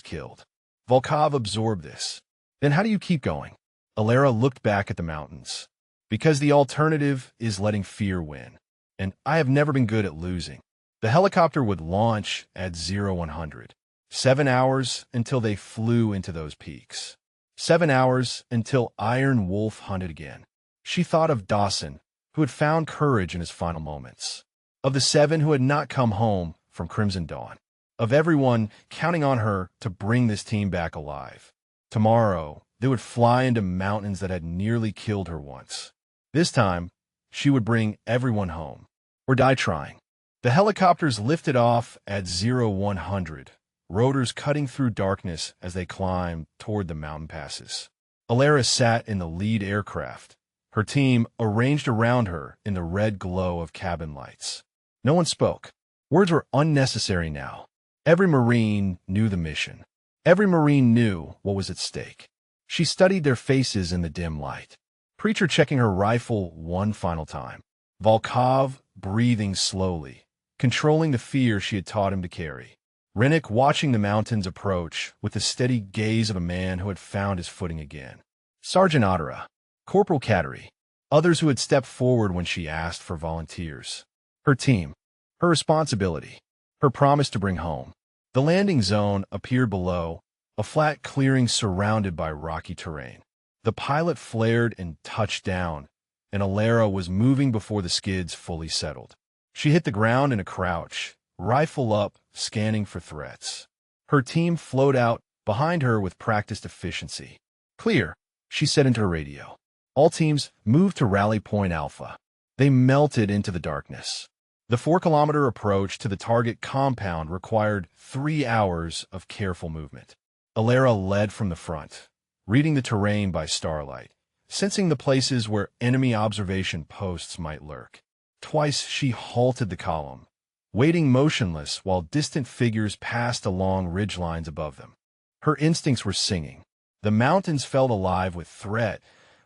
killed. Volkov absorbed this. Then how do you keep going? Alara looked back at the mountains. Because the alternative is letting fear win. And I have never been good at losing. The helicopter would launch at 0100. 7 hours until they flew into those peaks. 7 hours until Iron Wolf hunted again. She thought of Dawson, who had found courage in his final moments. Of the 7 who had not come home from Crimson Dawn. Of everyone counting on her to bring this team back alive. Tomorrow, they would fly into mountains that had nearly killed her once. This time, she would bring everyone home. Or die trying. The helicopters lifted off at 0100, rotors cutting through darkness as they climbed toward the mountain passes. Alara sat in the lead aircraft, her team arranged around her in the red glow of cabin lights. No one spoke. Words were unnecessary now. Every Marine knew the mission. Every Marine knew what was at stake. She studied their faces in the dim light. Preacher checking her rifle one final time. Volkov breathing slowly, controlling the fear she had taught him to carry. Rennick watching the mountains approach with the steady gaze of a man who had found his footing again. Sergeant Ottera, Corporal Cattery, others who had stepped forward when she asked for volunteers. Her team, her responsibility, her promise to bring home. The landing zone appeared below, a flat clearing surrounded by rocky terrain. The pilot flared and touched down, and Alara was moving before the skids fully settled. She hit the ground in a crouch, rifle up, scanning for threats. Her team flowed out behind her with practiced efficiency. Clear, she said into her radio. All teams moved to Rally Point Alpha. They melted into the darkness. The 4-kilometer approach to the target compound required 3 hours of careful movement. Alara led from the front, reading the terrain by starlight, sensing the places where enemy observation posts might lurk. Twice she halted the column, waiting motionless while distant figures passed along ridgelines above them. Her instincts were singing. The mountains felt alive with threat,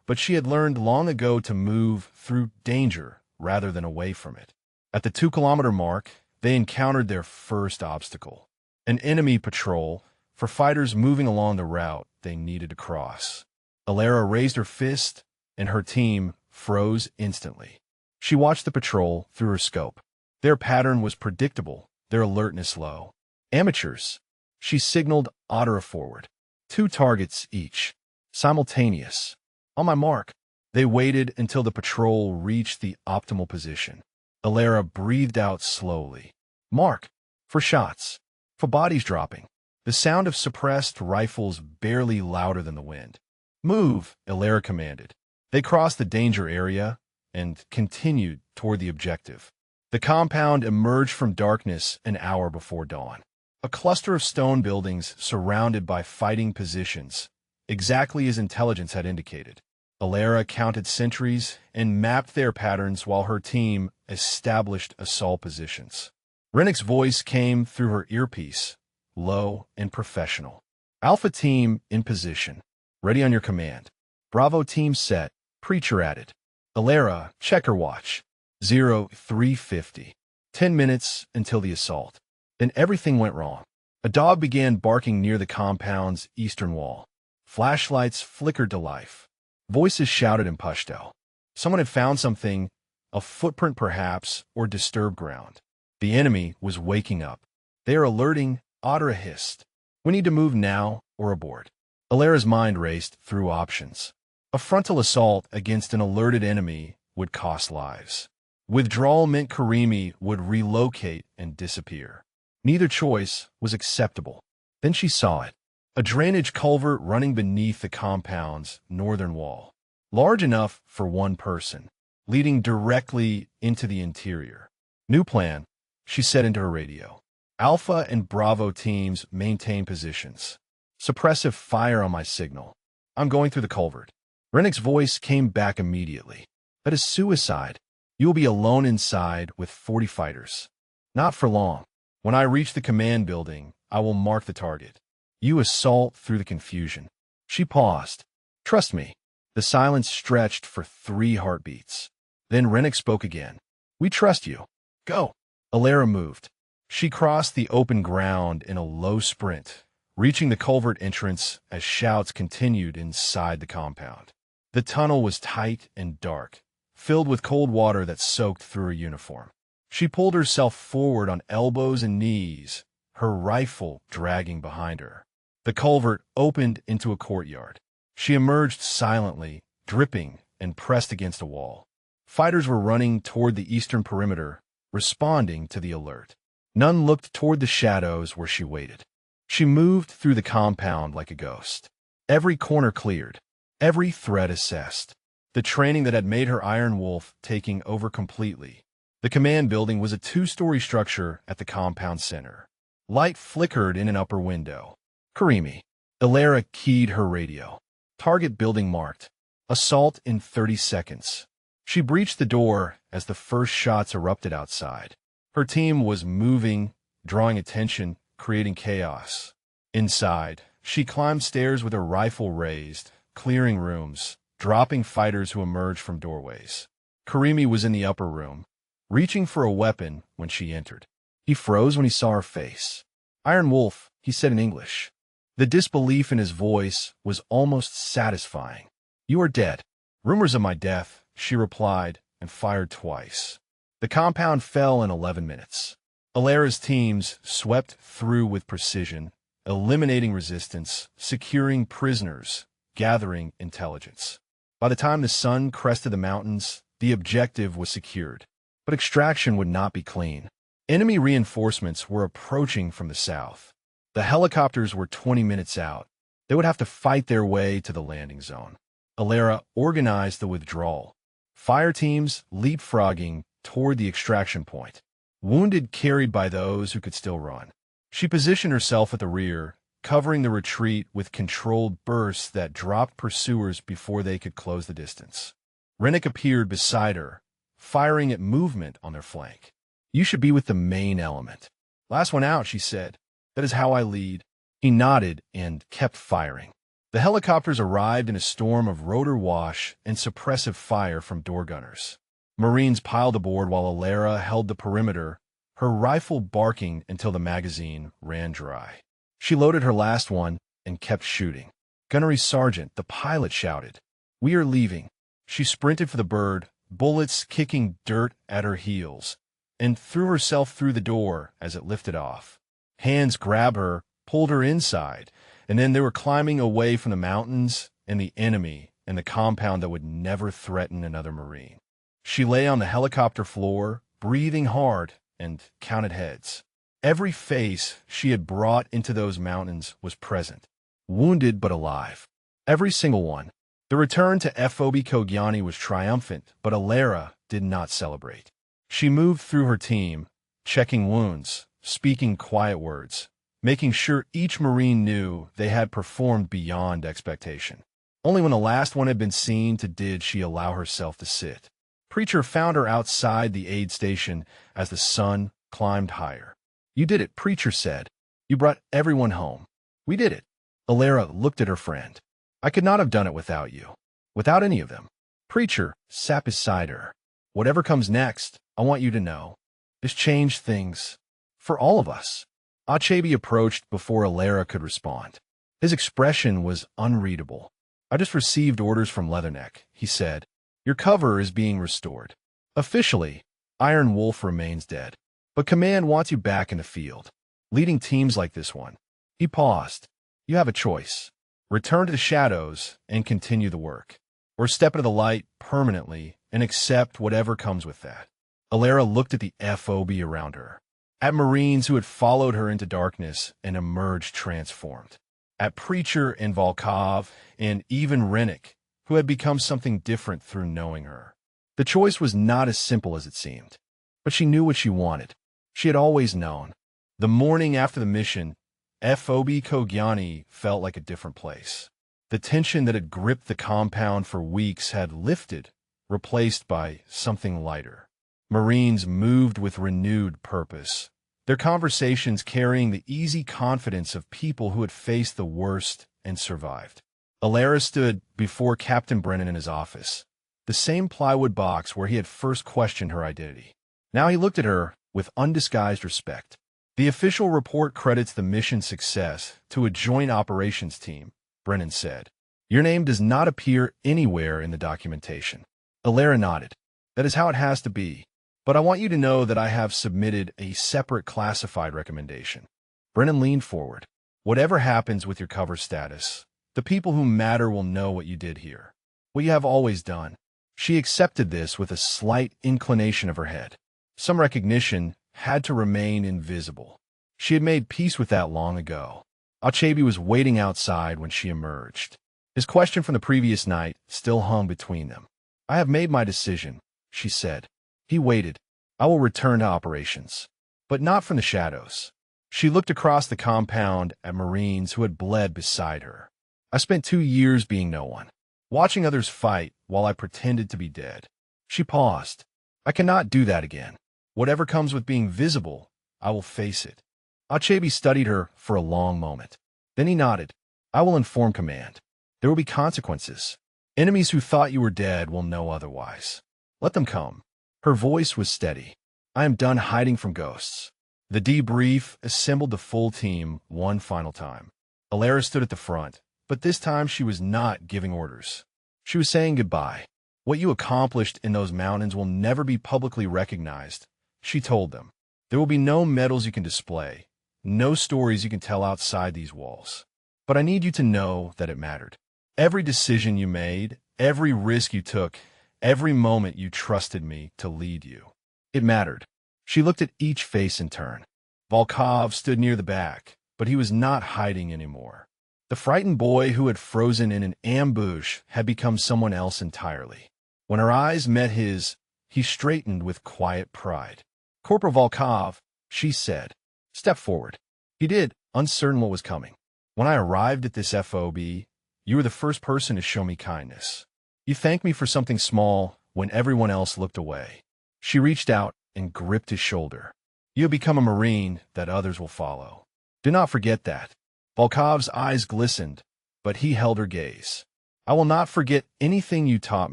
but she had learned long ago to move through danger rather than away from it. At the 2-kilometer mark, they encountered their first obstacle, an enemy patrol for fighters moving along the route they needed to cross. Alara raised her fist, and her team froze instantly. She watched the patrol through her scope. Their pattern was predictable, their alertness low. Amateurs. She signaled Ottera forward. 2 targets each. Simultaneous. On my mark. They waited until the patrol reached the optimal position. Alara breathed out slowly. Mark. For shots. For bodies dropping. The sound of suppressed rifles barely louder than the wind. Move, Alara commanded. They crossed the danger area and continued toward the objective. The compound emerged from darkness an hour before dawn. A cluster of stone buildings surrounded by fighting positions, exactly as intelligence had indicated. Alara counted sentries and mapped their patterns while her team established assault positions. Rennick's voice came through her earpiece, low and professional. Alpha team in position. Ready on your command. Bravo team set. Preacher added. Alara, checker watch. 0350. 10 minutes until the assault. Then everything went wrong. A dog began barking near the compound's eastern wall. Flashlights flickered to life. Voices shouted in Pashto. Someone had found something, a footprint perhaps, or disturbed ground. The enemy was waking up. They are alerting, Ottera hissed. We need to move now or abort. Alara's mind raced through options. A frontal assault against an alerted enemy would cost lives. Withdrawal meant Karimi would relocate and disappear. Neither choice was acceptable. Then she saw it. A drainage culvert running beneath the compound's northern wall. Large enough for one person, leading directly into the interior. New plan, she said into her radio. Alpha and Bravo teams maintain positions. Suppressive fire on my signal. I'm going through the culvert. Rennick's voice came back immediately. That is suicide. You will be alone inside with 40 fighters. Not for long. When I reach the command building, I will mark the target. You assault through the confusion. She paused. Trust me. The silence stretched for 3 heartbeats. Then Rennick spoke again. We trust you. Go. Alara moved. She crossed the open ground in a low sprint, reaching the culvert entrance as shouts continued inside the compound. The tunnel was tight and dark, filled with cold water that soaked through her uniform. She pulled herself forward on elbows and knees, her rifle dragging behind her. The culvert opened into a courtyard. She emerged silently, dripping, and pressed against a wall. Fighters were running toward the eastern perimeter, responding to the alert. None looked toward the shadows where she waited. She moved through the compound like a ghost. Every corner cleared, every threat assessed. The training that had made her Iron Wolf taking over completely. The command building was a 2-story structure at the compound center. Light flickered in an upper window. Karimi. Alara keyed her radio. Target building marked. Assault in 30 seconds. She breached the door as the first shots erupted outside. Her team was moving, drawing attention, creating chaos. Inside, she climbed stairs with her rifle raised, clearing rooms, dropping fighters who emerged from doorways. Karimi was in the upper room, reaching for a weapon when she entered. He froze when he saw her face. Iron Wolf, he said in English. The disbelief in his voice was almost satisfying. You are dead. Rumors of my death, she replied, and fired twice. The compound fell in 11 minutes. Alara's teams swept through with precision, eliminating resistance, securing prisoners, gathering intelligence. By the time the sun crested the mountains, the objective was secured. But extraction would not be clean. Enemy reinforcements were approaching from the south. The helicopters were 20 minutes out. They would have to fight their way to the landing zone. Alara organized the withdrawal. Fire teams leapfrogging toward the extraction point. Wounded carried by those who could still run. She positioned herself at the rear, covering the retreat with controlled bursts that dropped pursuers before they could close the distance. Rennick appeared beside her, firing at movement on their flank. You should be with the main element. Last one out, she said. That is how I lead. He nodded and kept firing. The helicopters arrived in a storm of rotor wash and suppressive fire from door gunners. Marines piled aboard while Alara held the perimeter, her rifle barking until the magazine ran dry. She loaded her last one and kept shooting. Gunnery Sergeant, the pilot shouted. We are leaving. She sprinted for the bird, bullets kicking dirt at her heels, and threw herself through the door as it lifted off. Hands grabbed her, pulled her inside, and then they were climbing away from the mountains and the enemy and the compound that would never threaten another Marine. She lay on the helicopter floor, breathing hard, and counted heads. Every face she had brought into those mountains was present, wounded but alive. Every single one. The return to FOB Kogyani was triumphant, but Alara did not celebrate. She moved through her team, checking wounds, speaking quiet words, making sure each Marine knew they had performed beyond expectation. Only when the last one had been seen did she allow herself to sit. Preacher found her outside the aid station as the sun climbed higher. "You did it," Preacher said. "You brought everyone home. We did it." Alara looked at her friend. "I could not have done it without you. Without any of them." Preacher sat beside her. "Whatever comes next, I want you to know, this changed things. For all of us." Achebe approached before Alara could respond. His expression was unreadable. "I just received orders from Leatherneck," he said. "Your cover is being restored. Officially, Iron Wolf remains dead. But Command wants you back in the field, leading teams like this one." He paused. "You have a choice. Return to the shadows and continue the work, or step into the light permanently and accept whatever comes with that." Alara looked at the FOB around her, at Marines who had followed her into darkness and emerged transformed, at Preacher and Volkov, and even Rennick, who had become something different through knowing her. The choice was not as simple as it seemed, but she knew what she wanted. She had always known. The morning after the mission, FOB Kogyani felt like a different place. The tension that had gripped the compound for weeks had lifted, replaced by something lighter. Marines moved with renewed purpose, their conversations carrying the easy confidence of people who had faced the worst and survived. Alara stood before Captain Brennan in his office, the same plywood box where he had first questioned her identity. Now he looked at her with undisguised respect. "The official report credits the mission's success to a joint operations team," Brennan said. "Your name does not appear anywhere in the documentation." Alara nodded. "That is how it has to be. But I want you to know that I have submitted a separate classified recommendation." Brennan leaned forward. "Whatever happens with your cover status, the people who matter will know what you did here, what you have always done." She accepted this with a slight inclination of her head. Some recognition had to remain invisible. She had made peace with that long ago. Achebe was waiting outside when she emerged. His question from the previous night still hung between them. "I have made my decision," she said. He waited. "I will return to operations, but not from the shadows." She looked across the compound at Marines who had bled beside her. "I spent 2 years being no one, watching others fight while I pretended to be dead." She paused. "I cannot do that again. Whatever comes with being visible, I will face it." Achebe studied her for a long moment. Then he nodded. "I will inform Command. There will be consequences. Enemies who thought you were dead will know otherwise. Let them come." Her voice was steady. "I am done hiding from ghosts." The debrief assembled the full team one final time. Alara stood at the front, but this time she was not giving orders. She was saying goodbye. "What you accomplished in those mountains will never be publicly recognized," she told them. "There will be no medals you can display, no stories you can tell outside these walls. But I need you to know that it mattered. Every decision you made, every risk you took, every moment you trusted me to lead you. It mattered." She looked at each face in turn. Volkov stood near the back, but he was not hiding anymore. The frightened boy who had frozen in an ambush had become someone else entirely. When her eyes met his, he straightened with quiet pride. "Corporal Volkov," she said. "Step forward." He did, uncertain what was coming. "When I arrived at this FOB, you were the first person to show me kindness. You thanked me for something small when everyone else looked away." She reached out and gripped his shoulder. "You have become a Marine that others will follow. Do not forget that." Volkov's eyes glistened, but he held her gaze. "I will not forget anything you taught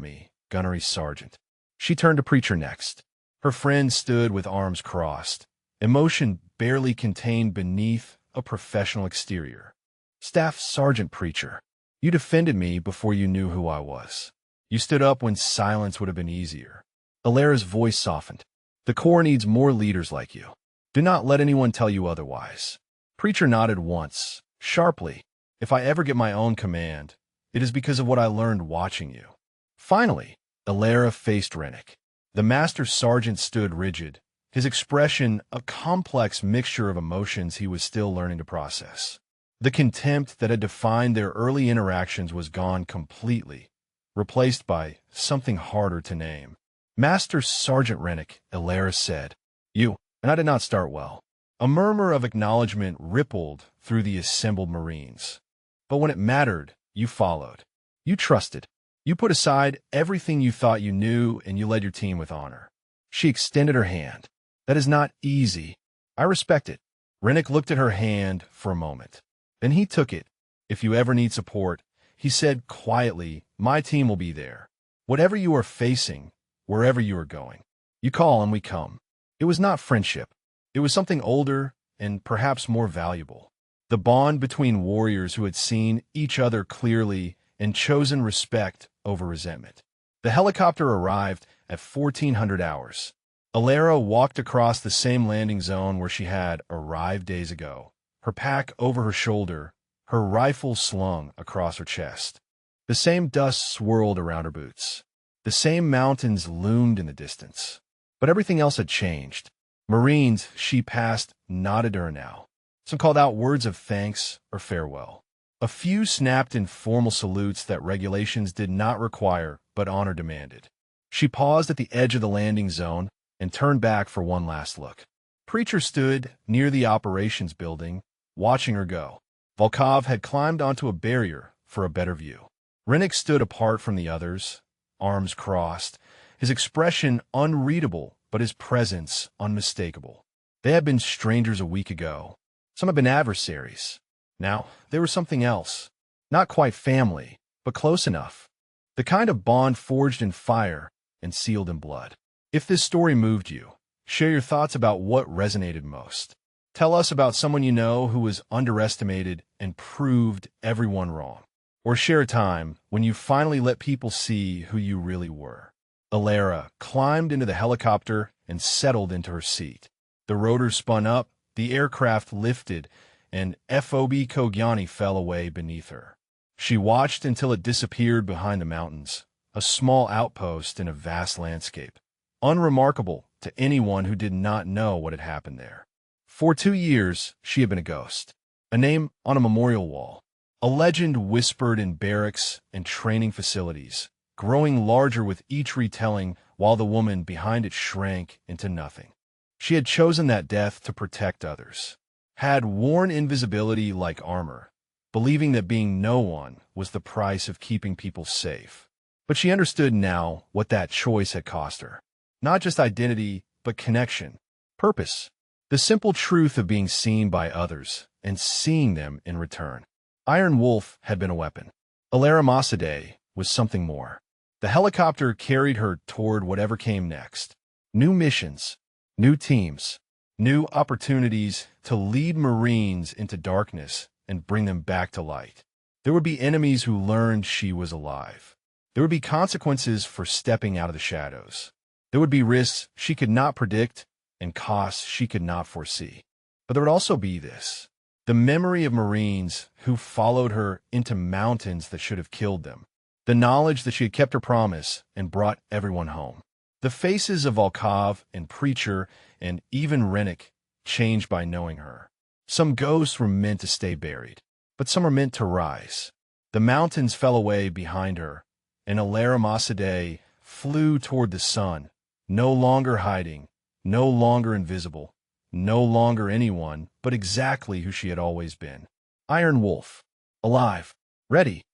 me, Gunnery Sergeant." She turned to Preacher next. Her friend stood with arms crossed, emotion barely contained beneath a professional exterior. "Staff Sergeant Preacher, you defended me before you knew who I was. You stood up when silence would have been easier." Alara's voice softened. "The Corps needs more leaders like you. Do not let anyone tell you otherwise." Preacher nodded once, sharply. "If I ever get my own command, it is because of what I learned watching you." Finally, Alara faced Rennick. The Master Sergeant stood rigid, his expression a complex mixture of emotions he was still learning to process. The contempt that had defined their early interactions was gone completely, replaced by something harder to name. Master Sergeant Rennick, Ilara said. You, and I did not start well. A murmur of acknowledgement rippled through the assembled Marines. But when it mattered, you followed. You trusted. You put aside everything you thought you knew, and you led your team with honor. She extended her hand. That is not easy. I respect it. Rennick looked at her hand for a moment. Then he took it. If you ever need support, he said quietly, my team will be there. Whatever you are facing, wherever you are going. You call and we come. It was not friendship. It was something older and perhaps more valuable. The bond between warriors who had seen each other clearly and chosen respect over resentment. The helicopter arrived at 1400 hours. Ilara walked across the same landing zone where she had arrived days ago, her pack over her shoulder, her rifle slung across her chest. The same dust swirled around her boots. The same mountains loomed in the distance. But everything else had changed. Marines she passed nodded to her now. Some called out words of thanks or farewell. A few snapped in formal salutes that regulations did not require but honor demanded. She paused at the edge of the landing zone and turned back for one last look. Preacher stood near the operations building, watching her go. Volkov had climbed onto a barrier for a better view. Rennick stood apart from the others, arms crossed, his expression unreadable but his presence unmistakable. They had been strangers a week ago. Some had been adversaries. Now, there was something else. Not quite family, but close enough. The kind of bond forged in fire and sealed in blood. If this story moved you, share your thoughts about what resonated most. Tell us about someone you know who was underestimated and proved everyone wrong. Or share a time when you finally let people see who you really were. Ilara climbed into the helicopter and settled into her seat. The rotor spun up, the aircraft lifted, and FOB Kogyani fell away beneath her. She watched until it disappeared behind the mountains, a small outpost in a vast landscape, unremarkable to anyone who did not know what had happened there. For 2 years, she had been a ghost, a name on a memorial wall, a legend whispered in barracks and training facilities, growing larger with each retelling while the woman behind it shrank into nothing. She had chosen that death to protect others, had worn invisibility like armor, believing that being no one was the price of keeping people safe. But she understood now what that choice had cost her. Not just identity, but connection, purpose, the simple truth of being seen by others and seeing them in return. Iron Wolf had been a weapon. Ilara Masadeh was something more. The helicopter carried her toward whatever came next. New missions, new teams, new opportunities to lead Marines into darkness and bring them back to light. There would be enemies who learned she was alive. There would be consequences for stepping out of the shadows. There would be risks she could not predict and costs she could not foresee. But there would also be this, the memory of Marines who followed her into mountains that should have killed them. The knowledge that she had kept her promise and brought everyone home. The faces of Volkov and Preacher and even Rennick changed by knowing her. Some ghosts were meant to stay buried, but some were meant to rise. The mountains fell away behind her, and Ilara Masadeh flew toward the sun, no longer hiding, no longer invisible, no longer anyone, but exactly who she had always been. Iron Wolf, alive, ready,